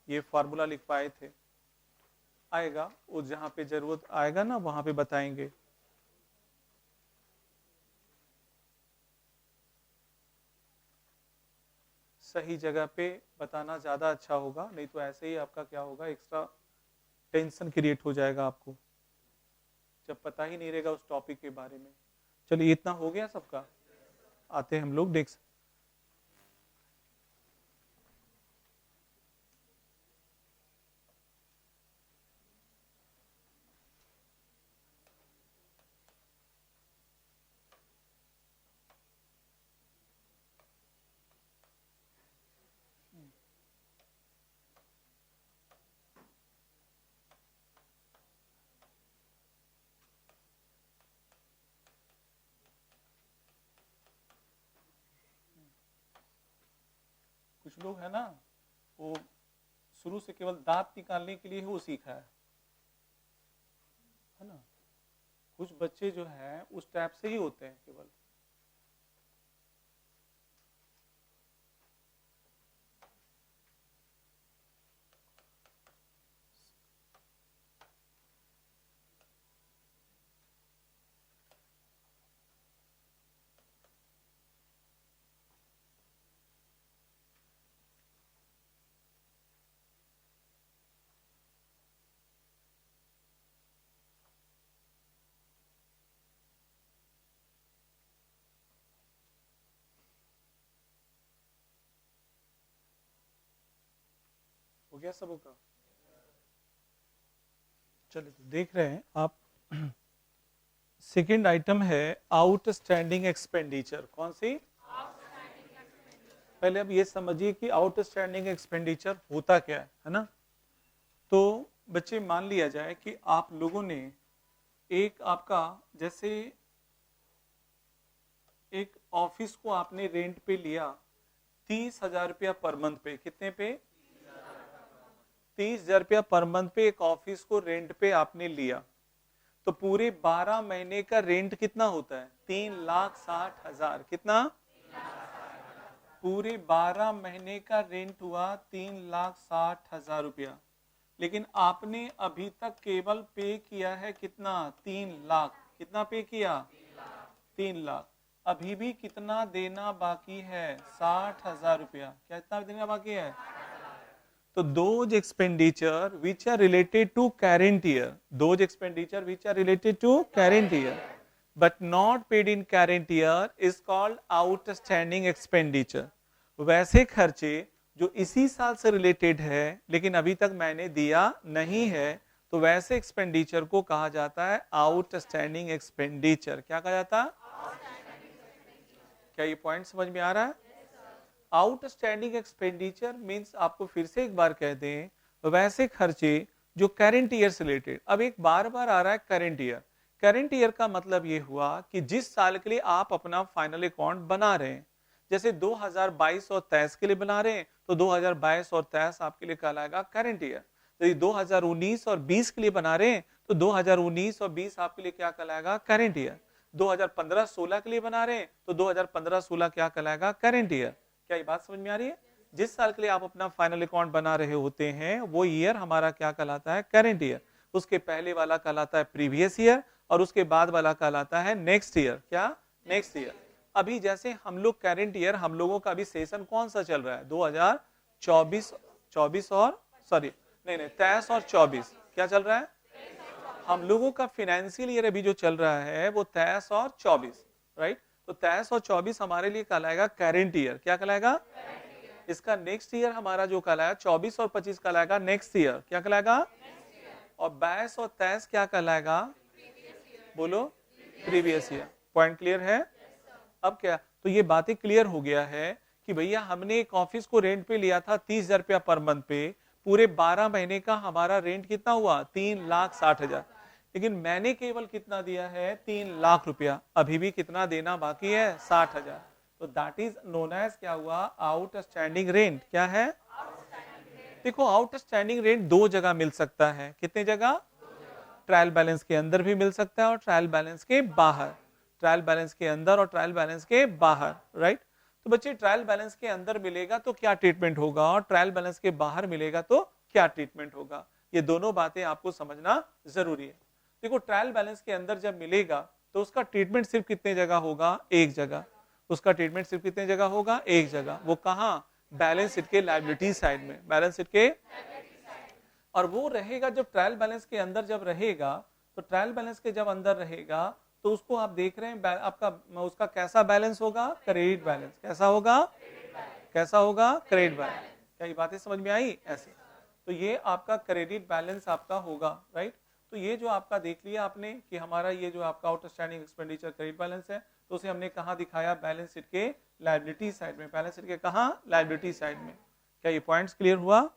ये फार्मूला लिखवाए थे। आएगा वो जहां पे जरूरत आएगा ना, वहां पे बताएंगे। सही जगह पे बताना ज्यादा अच्छा होगा, नहीं तो ऐसे ही आपका क्या होगा, एक्स्ट्रा टेंशन क्रिएट हो जाएगा आपको, जब पता ही नहीं रहेगा उस टॉपिक के बारे में। चलिए इतना हो गया सबका। आते हैं हम लोग नेक्स्ट। कुछ लोग है ना, वो शुरू से केवल दांत निकालने के लिए ही वो सीखा है ना। कुछ बच्चे जो है उस टाइप से ही होते हैं केवल। हो गया सबों का? चलिए तो देख रहे हैं आप, सेकेंड आइटम है आउटस्टैंडिंग एक्सपेंडिचर। कौन सी? पहले अब ये समझिए कि आउटस्टैंडिंग एक्सपेंडिचर होता क्या है ना। तो बच्चे मान लिया जाए कि आप लोगों ने एक आपका जैसे एक ऑफिस को आपने रेंट पे लिया 30,000 रुपया पर मंथ पे। कितने पे? 30,000 रुपया पर मंथ पे एक ऑफिस को रेंट पे आपने लिया। तो पूरे 12 महीने का रेंट कितना होता है? 3,60,000। कितना? पूरे 12 महीने का रेंट हुआ 3,60,000 रुपया। लेकिन आपने अभी तक केवल पे किया है कितना? 3 लाख। कितना पे किया? 3 लाख। अभी भी कितना देना बाकी है? 60,000 रुपया। कितना देना बाकी है? तो those expenditure which are related to current year, those expenditure which are related to current year but not paid in current year is called outstanding expenditure. वैसे खर्चे जो इसी साल से रिलेटेड है लेकिन अभी तक मैंने दिया नहीं है, तो वैसे एक्सपेंडिचर को कहा जाता है आउटस्टैंडिंग एक्सपेंडिचर। क्या कहा जाता है? क्या ये पॉइंट समझ में आ रहा है? आउटस्टैंडिंग एक्सपेंडिचर मींस, आपको फिर से एक बार कह दें, वैसे खर्चे जो करंट ईयर से रिलेटेड। अब एक बार बार आ रहा है करंट ईयर। करंट ईयर का मतलब ये हुआ कि जिस साल के लिए आप अपना फाइनल अकाउंट बना रहे हैं, जैसे 2022 और 23 के लिए बना रहे हैं तो 2022 और 23 आपके लिए कहलाएगा करंट ईयर। यदि 2019 और 20 के लिए बना रहे हैं तो 2019 और 20 आपके लिए क्या कहलाएगा? Current year. 2015-16 के लिए बना रहे हैं तो 2015-16 क्या कहलाएगा? Current year. क्या ये बात समझ में आ रही है? जिस साल के लिए आप अपना फाइनल अकाउंट बना रहे होते हैं वो ईयर हमारा क्या कहलाता है? Current year. उसके पहले वाला कहलाता है प्रीवियस ईयर और उसके बाद वाला कहलाता है नेक्स्ट ईयर। क्या? Next year. अभी जैसे हम लोग करंट ईयर, हम लोगों का अभी सेशन कौन सा चल रहा है? 2024 और सॉरी नहीं 23 और 24। क्या चल रहा है? हम लोगों का फाइनेंशियल ईयर अभी जो चल रहा है वो 23 और 24, राइट। तो 23 और 24 हमारे लिए कहलाएगा करंट ईयर। क्या कहलाएगा? इसका नेक्स्ट ईयर हमारा जो कहलाएगा 24 और 25 कहलाएगा नेक्स्ट ईयर। क्या कहलाएगा? और 22 और 23 क्या कहलाएगा? बोलो। Previous year. पॉइंट क्लियर है? अब क्या, तो ये बातें क्लियर हो गया है कि भैया हमने एक ऑफिस को रेंट पे लिया था 30,000 रुपया पर मंथ पे। पूरे 12 महीने का हमारा रेंट कितना हुआ? 3,60,000। लेकिन मैंने केवल कितना दिया है? 3 लाख रुपया। अभी भी कितना देना बाकी है? 60,000। तो दैट इज नोन एज क्या हुआ? Outstanding rent. क्या है? देखो, आउटस्टैंडिंग रेंट दो जगह मिल सकता है। कितने जगह? ट्रायल बैलेंस के अंदर भी मिल सकता है और ट्रायल बैलेंस के बाहर। ट्रायल बैलेंस के अंदर और ट्रायल बैलेंस के बाहर, राइट। तो बच्चे ट्रायल बैलेंस के अंदर मिलेगा तो क्या ट्रीटमेंट होगा और ट्रायल बैलेंस के बाहर मिलेगा तो क्या ट्रीटमेंट होगा, ये दोनों बातें आपको समझना जरूरी है। देखो, ट्रायल बैलेंस के अंदर जब मिलेगा तो उसका ट्रीटमेंट सिर्फ कितने जगह होगा? एक जगह। उसका ट्रीटमेंट सिर्फ कितने जगह होगा? एक जगह। वो कहां? बैलेंस शीट के लायबिलिटी साइड में। बैलेंस शीट के, और वो रहेगा जब ट्रायल बैलेंस के अंदर जब रहेगा, तो ट्रायल बैलेंस के जब अंदर रहेगा तो उसको आप देख रहे हैं आपका उसका कैसा बैलेंस होगा? Credit balance. कैसा होगा? कैसा होगा? Credit balance. क्या ये बातें समझ में आई? ऐसे तो ये आपका क्रेडिट बैलेंस आपका होगा, राइट। तो ये जो आपका देख लिया आपने कि हमारा ये जो आपका आउटस्टैंडिंग एक्सपेंडिचर क्रेडिट बैलेंस है, तो उसे हमने कहाँ दिखाया? बैलेंस शीट के लायबिलिटी साइड में। बैलेंस शीट के कहाँ? लायबिलिटी साइड में। क्या ये पॉइंट्स क्लियर हुआ?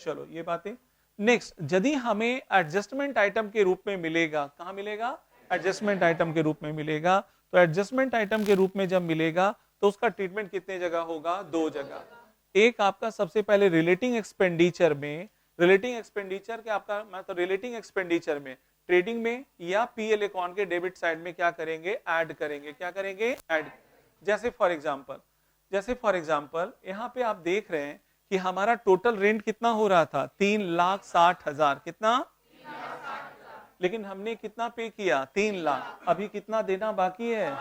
चलो ये बातें। नेक्स्ट, यदि हमें एडजस्टमेंट आइटम के रूप में मिलेगा, कहाँ मिलेगा? एडजस्टमेंट आइटम के रूप में मिलेगा। तो एडजस्टमेंट आइटम के रूप में जब मिलेगा तो उसका ट्रीटमेंट कितने जगह होगा? दो जगह। एक आपका सबसे पहले रिलेटिंग एक्सपेंडिचर में, रिलेटिंग एक्सपेंडिचर के आपका मतलब रिलेटिंग एक्सपेंडिचर में ट्रेडिंग में या पीएल अकाउंट के डेबिट साइड में क्या करेंगे, ऐड करेंगे। क्या करेंगे, ऐड। जैसे फॉर एग्जांपल यहां पे आप देख रहे हैं कि हमारा टोटल रेंट कितना हो रहा था, 3,60,000। कितना, लेकिन हमने कितना पे किया, 3 लाख। अभी कितना देना बाकी है,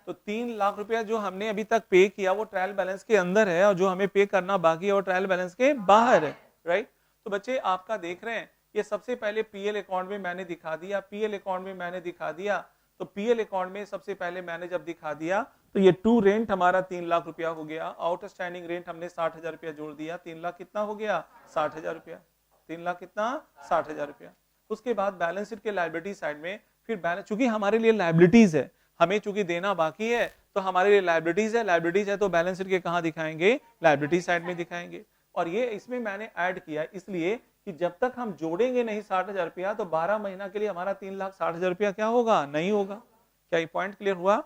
तो 3 लाख रुपया जो हमने अभी तक पे किया वो ट्रायल बैलेंस के अंदर है, और जो हमें पे करना बाकी है वो ट्रायल बैलेंस के बाहर है। राइट। तो बच्चे आपका देख रहे हैं, ये सबसे पहले पीएल अकाउंट में मैंने दिखा दिया, पीएल अकाउंट में मैंने दिखा दिया। तो पीएल अकाउंट में सबसे पहले मैंने जब दिखा दिया तो ये टू रेंट हमारा 3 लाख रुपया हो गया, आउटस्टैंडिंग रेंट हमने 60,000 रुपया जोड़ दिया, 3 लाख कितना हो गया, 60,000 रुपया। 3 लाख कितना, 60,000 रुपया। उसके बाद बैलेंस शीट के लायबिलिटी साइड में फिर बैलेंस, चूंकि हमारे लिए लायबिलिटीज है, हमें चूंकि देना बाकी है तो हमारे लिए लायबिलिटीज है तो बैलेंस शीट के कहां दिखाएंगे, लायबिलिटी साइड में दिखाएंगे। और ये इसमें मैंने ऐड किया इसलिए कि जब तक हम जोड़ेंगे नहीं 60,000 रुपया तो 12 महीना के लिए हमारा 3,60,000 रुपया क्या होगा, नहीं होगा। क्या ये पॉइंट क्लियर हुआ।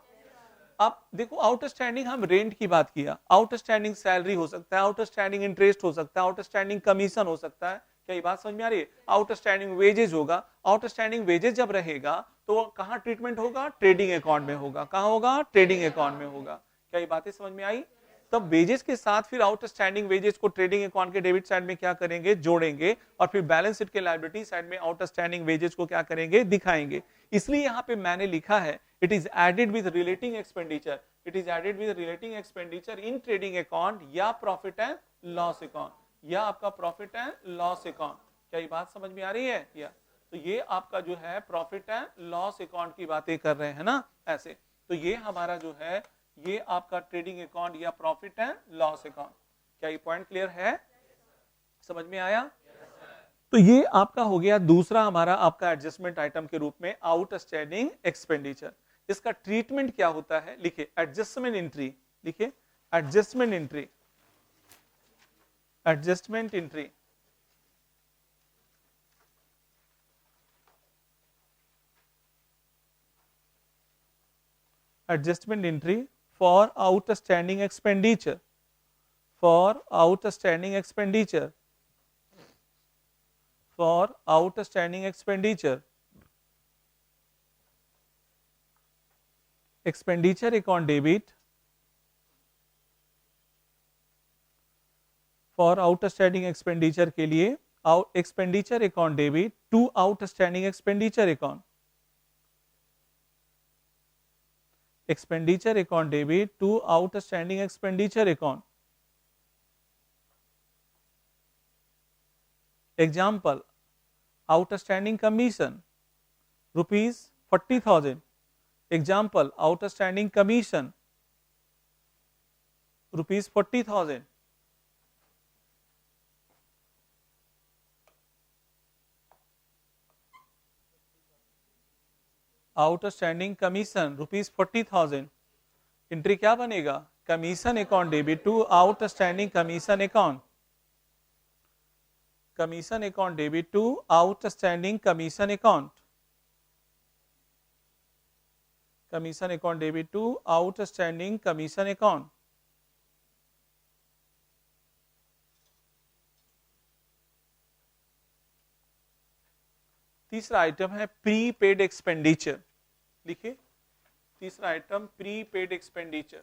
अब देखो आउटस्टैंडिंग, हम रेंट की बात किया, आउटस्टैंडिंग सैलरी हो सकता है, आउटस्टैंडिंग इंटरेस्ट हो सकता है, आउटस्टैंडिंग कमीशन हो सकता है। क्या ये बात समझ में आ रही है। आउटस्टैंडिंग वेजेस होगा, आउटस्टैंडिंग वेजेस जब रहेगा तो कहां ट्रीटमेंट होगा, ट्रेडिंग अकाउंट में होगा। कहां होगा, ट्रेडिंग अकाउंट में होगा। क्या ये बातें समझ में आई। तब वेजेस के साथ फिर आउटस्टैंडिंग वेजेस को ट्रेडिंग अकाउंट के डेबिट साइड में क्या करेंगे, जोड़ेंगे, और फिर बैलेंस शीट के लायबिलिटी साइड में आउटस्टैंडिंग वेजेस को क्या करेंगे, दिखाएंगे। इसलिए यहां पे मैंने लिखा है it is added with relating expenditure, it is added with relating expenditure in trading account या प्रॉफिट एंड लॉस अकाउंट, या आपका प्रॉफिट एंड लॉस अकाउंट। क्या ये बात समझ में आ रही है। या तो ये आपका जो है प्रॉफिट एंड लॉस अकाउंट की बातें कर रहे हैं ना, ऐसे। तो ये हमारा जो है ये आपका ट्रेडिंग अकाउंट या प्रॉफिट एंड लॉस अकाउंट। क्या ये पॉइंट क्लियर है, समझ में आया। तो ये आपका हो गया दूसरा हमारा आपका एडजस्टमेंट आइटम के रूप में आउटस्टैंडिंग एक्सपेंडिचर। इसका ट्रीटमेंट क्या होता है, लिखिए एडजस्टमेंट एंट्री, लिखिए adjustment entry, adjustment entry. Adjustment entry for outstanding expenditure, for outstanding expenditure, for outstanding expenditure, expenditure account debit, for outstanding expenditure के लिए expenditure account debit to outstanding expenditure account, expenditure account debit to outstanding expenditure account. Example, outstanding commission rupees 40,000. Example, outstanding commission rupees 40,000. Outstanding commission rupees 40,000। Entry क्या बनेगा, commission account debit to outstanding commission account, commission account debit to outstanding commission account, commission account debit to outstanding commission account. तीसरा item है prepaid expenditure, लिखिए तीसरा item prepaid expenditure.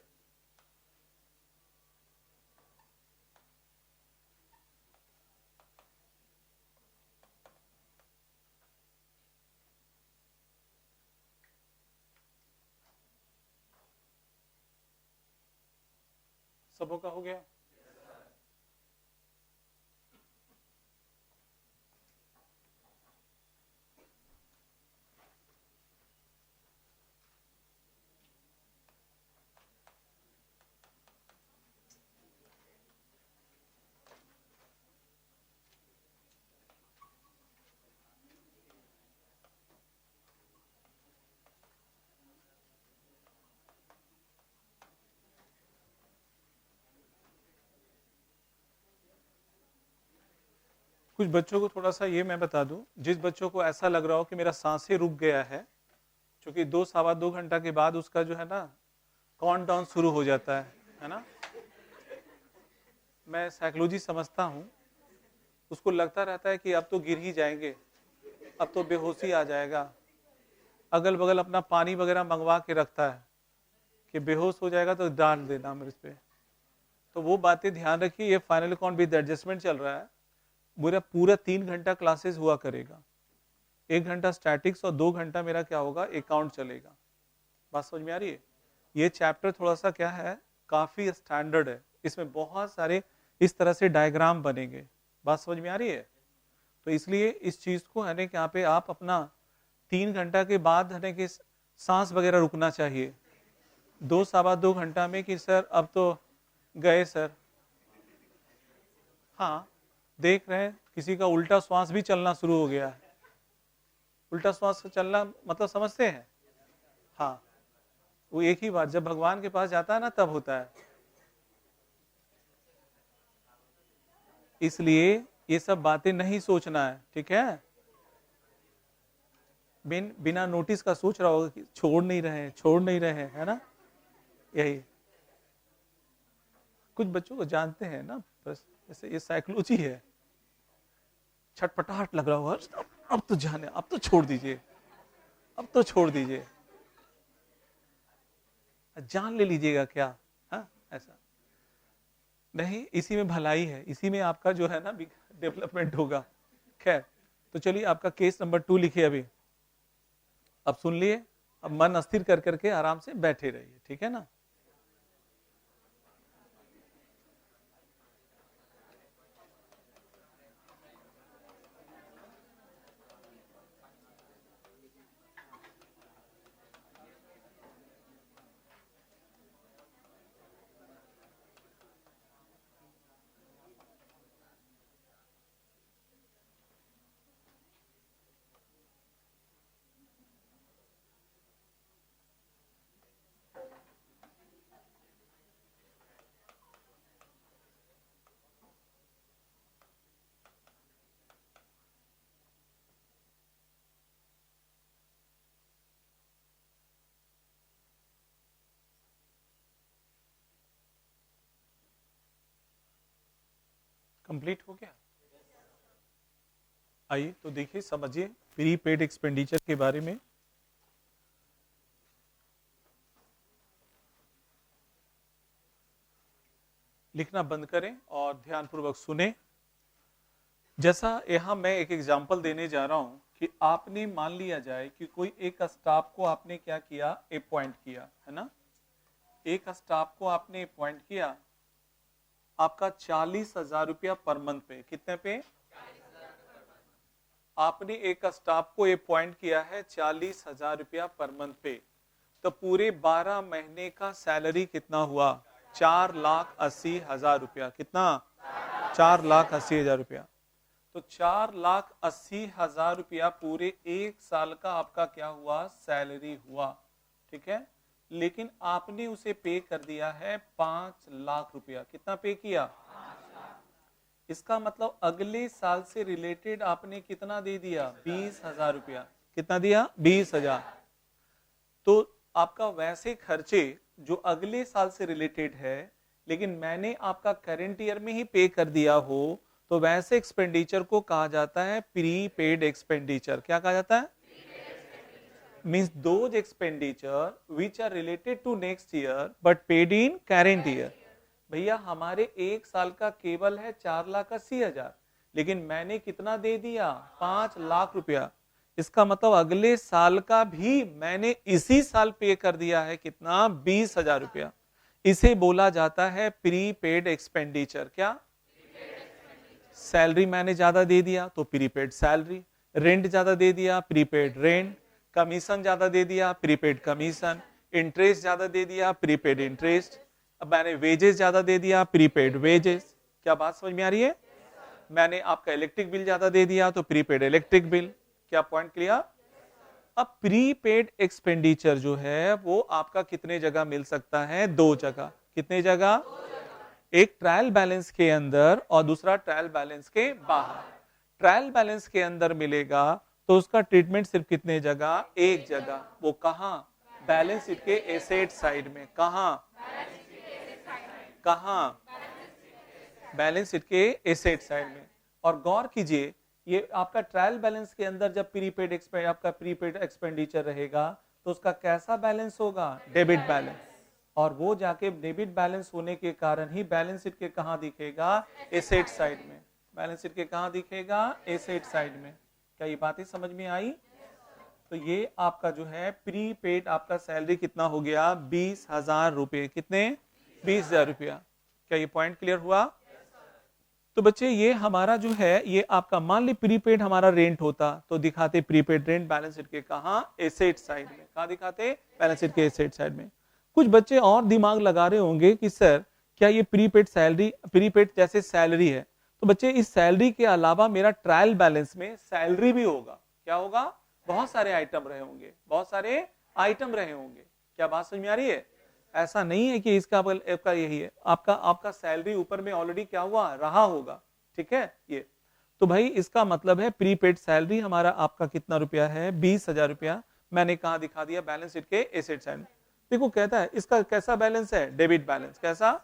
सबों का हो गया। कुछ बच्चों को थोड़ा सा ये मैं बता दूं, जिस बच्चों को ऐसा लग रहा हो कि मेरा सांसें रुक गया है, क्योंकि 2 सवा 2 घंटा के बाद उसका जो है ना काउंट डाउन शुरू हो जाता है ना। मैं साइकोलॉजी समझता हूँ, उसको लगता रहता है कि अब तो गिर ही जाएंगे, अब तो बेहोशी आ जाएगा, अगल बगल अपना पानी वगैरह मंगवा के रखता है कि बेहोश हो जाएगा तो डांट देना मेरे पे। तो वो बातें ध्यान रखिए। ये फाइनल अकाउंट विद एडजस्टमेंट चल रहा है, मेरा पूरा 3 घंटा क्लासेस हुआ करेगा, 1 घंटा स्टैटिक्स और 2 घंटा मेरा क्या होगा, अकाउंट चलेगा। बात समझ में आ रही है? ये चैप्टर थोड़ा सा क्या है, काफी स्टैंडर्ड है, इसमें बहुत सारे इस तरह से डायग्राम बनेंगे। बात समझ में आ रही है? तो इसलिए इस चीज को है ना कि यहाँ पे आप अपना 3 घंटा के बाद है ना कि सांस वगैरह रुकना चाहिए, 2 सवा 2 घंटा में कि सर अब तो गए सर। हाँ, देख रहे हैं किसी का उल्टा श्वास भी चलना शुरू हो गया है। उल्टा श्वास चलना मतलब समझते हैं? हाँ, वो एक ही बात जब भगवान के पास जाता है ना तब होता है। इसलिए ये सब बातें नहीं सोचना है, ठीक है? बिना नोटिस का सोच रहा होगा कि छोड़ नहीं रहे, छोड़ नहीं रहे, है ना? यही कुछ बच्चों को जानते हैं ना, बस ऐसे ये साइकोलॉजी है। छटपटाहट लग रहा होगा, अब तो जाने, अब तो छोड़ दीजिए, अब तो छोड़ दीजिए, जान ले लीजिएगा क्या? हाँ, ऐसा नहीं, इसी में भलाई है, इसी में आपका जो है ना डेवलपमेंट होगा। खैर, तो चलिए आपका केस नंबर 2 लिखिए अभी। अब सुन लिए, अब मन अस्थिर कर करके आराम से बैठे रहिए, ठीक है ना? कंप्लीट हो गया? आइए तो देखिए, समझिए प्रीपेड एक्सपेंडिचर के बारे में। लिखना बंद करें और ध्यानपूर्वक सुने। जैसा यहाँ मैं एक एग्जांपल देने जा रहा हूं कि आपने मान लिया जाए कि कोई एक स्टाफ को आपने क्या किया, अपॉइंट किया, है ना? एक स्टाफ को आपने अपॉइंट किया, आपका 40,000 रुपया पर मंथ पे। कितने पे? आपने एक स्टाफ को अपॉइंट किया है 40,000 रुपया पर मंथ पे, तो पूरे 12 महीने का सैलरी कितना हुआ? 4,80,000 रुपया। कितना? 4,80,000 रुपया। तो 4,80,000 रुपया पूरे 1 साल का आपका क्या हुआ? सैलरी हुआ, ठीक है? लेकिन आपने उसे पे कर दिया है 5 लाख रुपया। कितना पे किया? इसका मतलब अगले साल से रिलेटेड आपने कितना दे दिया? 20,000 रुपया। कितना दिया? 20,000। तो आपका वैसे खर्चे जो अगले साल से रिलेटेड है, लेकिन मैंने आपका करंट ईयर में ही पे कर दिया हो, तो वैसे एक्सपेंडिचर को कहा जाता है प्रीपेड एक्सपेंडिचर। क्या कहा जाता है? Means those expenditure which are related to next year but paid in current year. भैया हमारे 1 साल का केवल है 4,80,000, लेकिन मैंने कितना दे दिया? 5 लाख रुपया। इसका मतलब अगले साल का भी मैंने इसी साल पे कर दिया है। कितना? 20,000 रुपया। इसे बोला जाता है प्रीपेड एक्सपेंडिचर। क्या? सैलरी मैंने ज्यादा दे दिया तो प्रीपेड सैलरी, रेंट ज्यादा दे दिया प्रीपेड रेंट, कमीशन ज्यादा दे दिया प्रीपेड कमीशन, इंटरेस्ट ज्यादा दे दिया प्रीपेड इंटरेस्ट, अब मैंने वेजेस ज्यादा दे दिया प्रीपेड वेजेस। क्या बात समझ में आ रही है? मैंने आपका इलेक्ट्रिक बिल ज्यादा दे दिया तो प्रीपेड इलेक्ट्रिक बिल। क्या पॉइंट क्लियर? अब प्रीपेड एक्सपेंडिचर जो है वो आपका कितने जगह मिल सकता है? 2 जगह। कितने जगह? एक ट्रायल बैलेंस के अंदर और दूसरा ट्रायल बैलेंस के बाहर। ट्रायल बैलेंस के अंदर मिलेगा तो उसका ट्रीटमेंट सिर्फ कितने जगह? 1 जगह। वो कहां? बैलेंस शीट के एसेट साइड में। कहां? कहां? बैलेंस शीट के एसेट साइड में। और गौर कीजिए, ये आपका ट्रायल बैलेंस के अंदर जब आपका प्रीपेड एक्सपेंडिचर रहेगा तो उसका कैसा बैलेंस होगा? Debit balance. और वो जाके डेबिट बैलेंस होने के कारण ही बैलेंस शीट के कहां दिखेगा? एसेट साइड में। बैलेंस शीट के कहां दिखेगा? एसेट साइड में। क्या ये बातें समझ में आई? तो ये आपका जो है प्रीपेड आपका सैलरी कितना हो गया? 20,000 रुपए। कितने? 20,000 रुपया। क्या ये पॉइंट क्लियर हुआ? तो बच्चे ये हमारा जो है ये आपका मान ली प्रीपेड हमारा रेंट होता तो दिखाते प्रीपेड रेंट बैलेंस शीट के कहां? एसेट साइड में। कहां दिखाते? बैलेंस शीट के एसेट साइड में। कुछ बच्चे और दिमाग लगा रहे होंगे कि सर क्या ये प्रीपेड सैलरी, प्रीपेड जैसे सैलरी है तो बच्चे इस सैलरी के अलावा मेरा ट्रायल बैलेंस में सैलरी भी होगा। क्या होगा? बहुत सारे आइटम रहे होंगे, बहुत सारे आइटम रहे होंगे। क्या बात समझ में आ रही है? ऐसा नहीं है कि इसका आपका यही है, आपका आपका सैलरी ऊपर में ऑलरेडी क्या हुआ? रहा होगा। ठीक है ये तो भाई इसका मतलब है प्रीपेड सैलरी हमारा आपका कितना रुपया है? 20,000 रुपया। मैंने कहा दिखा दिया? बैलेंस शीट के एसेट साइड में। देखो कहता है इसका कैसा बैलेंस है? Debit balance. कैसा?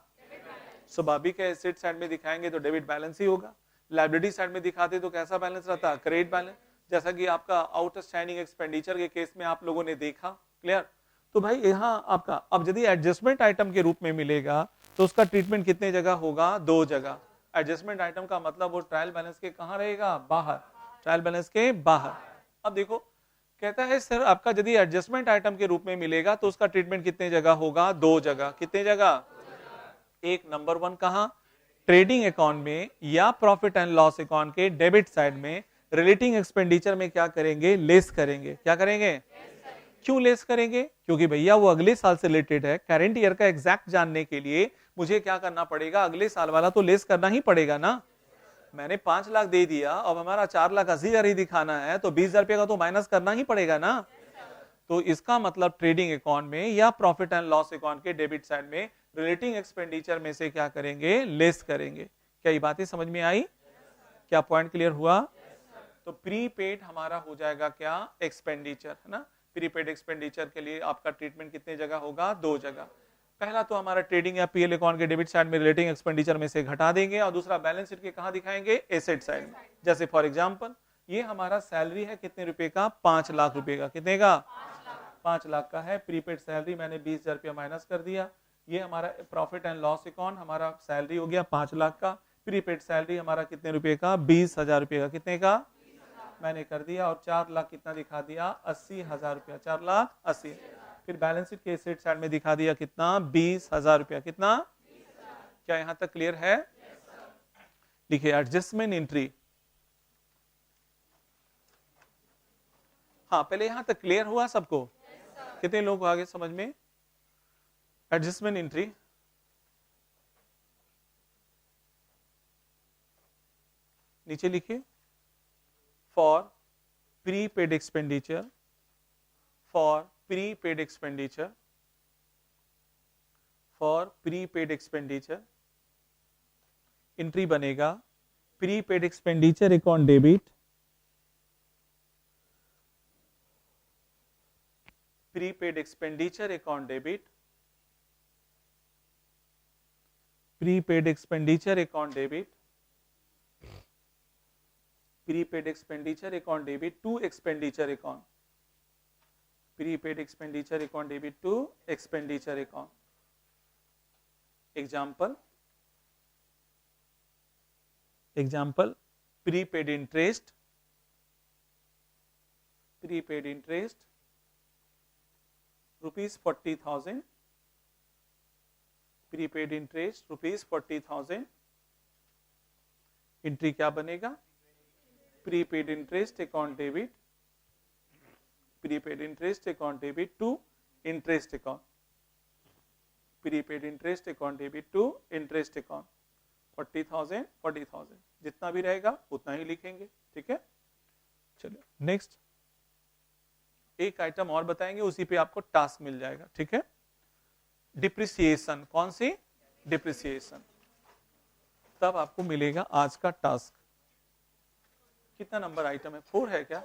स्वाभाविक है, एसेट साइड में दिखाएंगे तो डेबिट बैलेंस ही होगा। लायबिलिटी साइड में दिखाते तो कैसा बैलेंस रहता? Credit balance. जैसा कि आपका आउटस्टैंडिंग एक्सपेंडिचर के केस में आप लोगों ने देखा। क्लियर? तो भाई यहाँ आपका अब यदि एडजस्टमेंट आइटम के रूप में मिलेगा तो उसका ट्रीटमेंट कितने जगह होगा? 2 जगह। एडजस्टमेंट आइटम का मतलब वो ट्रायल बैलेंस के कहां रहेगा? बाहर। ट्रायल बैलेंस के बाहर। अब देखो कहता है सर आपका यदि एडजस्टमेंट आइटम के रूप में मिलेगा तो उसका ट्रीटमेंट कितने जगह होगा? 2 जगह। कितने जगह? एक नंबर 1 कहां? ट्रेडिंग अकाउंट में या प्रॉफिट एंड लॉस अकाउंट के डेबिट साइड में रिलेटिंग एक्सपेंडिचर में क्या करेंगे? लेस करेंगे। क्या करेंगे? क्यों लेस करेंगे? क्योंकि भैया वो अगले साल से रिलेटेड है। करंट ईयर का एग्जैक्ट जानने के लिए मुझे क्या करना पड़ेगा? अगले साल वाला तो लेस करना ही पड़ेगा ना। मैंने 5 लाख दे दिया और हमारा 4,80,000 ही दिखाना है तो 20,000 रुपए का तो माइनस करना ही पड़ेगा ना। तो इसका मतलब ट्रेडिंग अकाउंट में या प्रॉफिट एंड लॉस अकाउंट के डेबिट साइड में रिलेटिंग एक्सपेंडिचर में से क्या करेंगे? लेस करेंगे। क्या ये बातें समझ में आई? क्या पॉइंट क्लियर हुआ? तो प्रीपेड हमारा हो जाएगा क्या? एक्सपेंडिचर है ना। प्रीपेड एक्सपेंडिचर के लिए आपका ट्रीटमेंट कितने जगह होगा? 2 जगह। पहला तो हमारा ट्रेडिंग या पीएल अकाउंट के डेबिट साइड में रिलेटिंग एक्सपेंडिचर में से घटा देंगे और दूसरा बैलेंस शीट के कहां दिखाएंगे? एसेट साइड में। जैसे फॉर एग्जांपल ये हमारा सैलरी है कितने रुपए का? 5 लाख रुपए का। कितने का? 5 लाख का है। प्रीपेड सैलरी मैंने 20,000 रुपया माइनस कर दिया। ये हमारा प्रॉफिट एंड लॉस अकाउंट हमारा सैलरी हो गया 5 लाख का। प्रीपेड सैलरी हमारा कितने रुपए का? 20,000 रुपए का। कितने का? मैंने कर दिया। और 4 लाख कितना दिखा दिया? 80,000 रुपया। 4,80,000। फिर बैलेंस शीट के एसेट साइड में दिखा दिया कितना? 20,000 रुपया। कितना? क्या यहां तक क्लियर है? लिखिए एडजस्टमेंट एंट्री। हाँ पहले यहां तक क्लियर हुआ सबको? कितने लोग आगे समझ में? एडजस्टमेंट एंट्री नीचे लिखिए for prepaid expenditure, for prepaid expenditure, for prepaid expenditure entry बनेगा prepaid expenditure account debit, prepaid expenditure account debit, prepaid expenditure account debit, prepaid expenditure account debit to expenditure account, prepaid expenditure account debit to expenditure account. Example prepaid interest, prepaid interest ₹40,000, prepaid interest ₹40,000। Entry क्या बनेगा? Prepaid interest account debit, prepaid interest account debit to interest account, prepaid interest account debit to interest account. 40,000 जितना भी रहेगा उतना ही लिखेंगे। ठीक है, चलिए नेक्स्ट एक आइटम और बताएंगे, उसी पे आपको टास्क मिल जाएगा। ठीक है, डिप्रिसिएशन। कौन सी? डिप्रिसिएशन। तब आपको मिलेगा आज का टास्क। कितना नंबर आइटम है? 4 है क्या?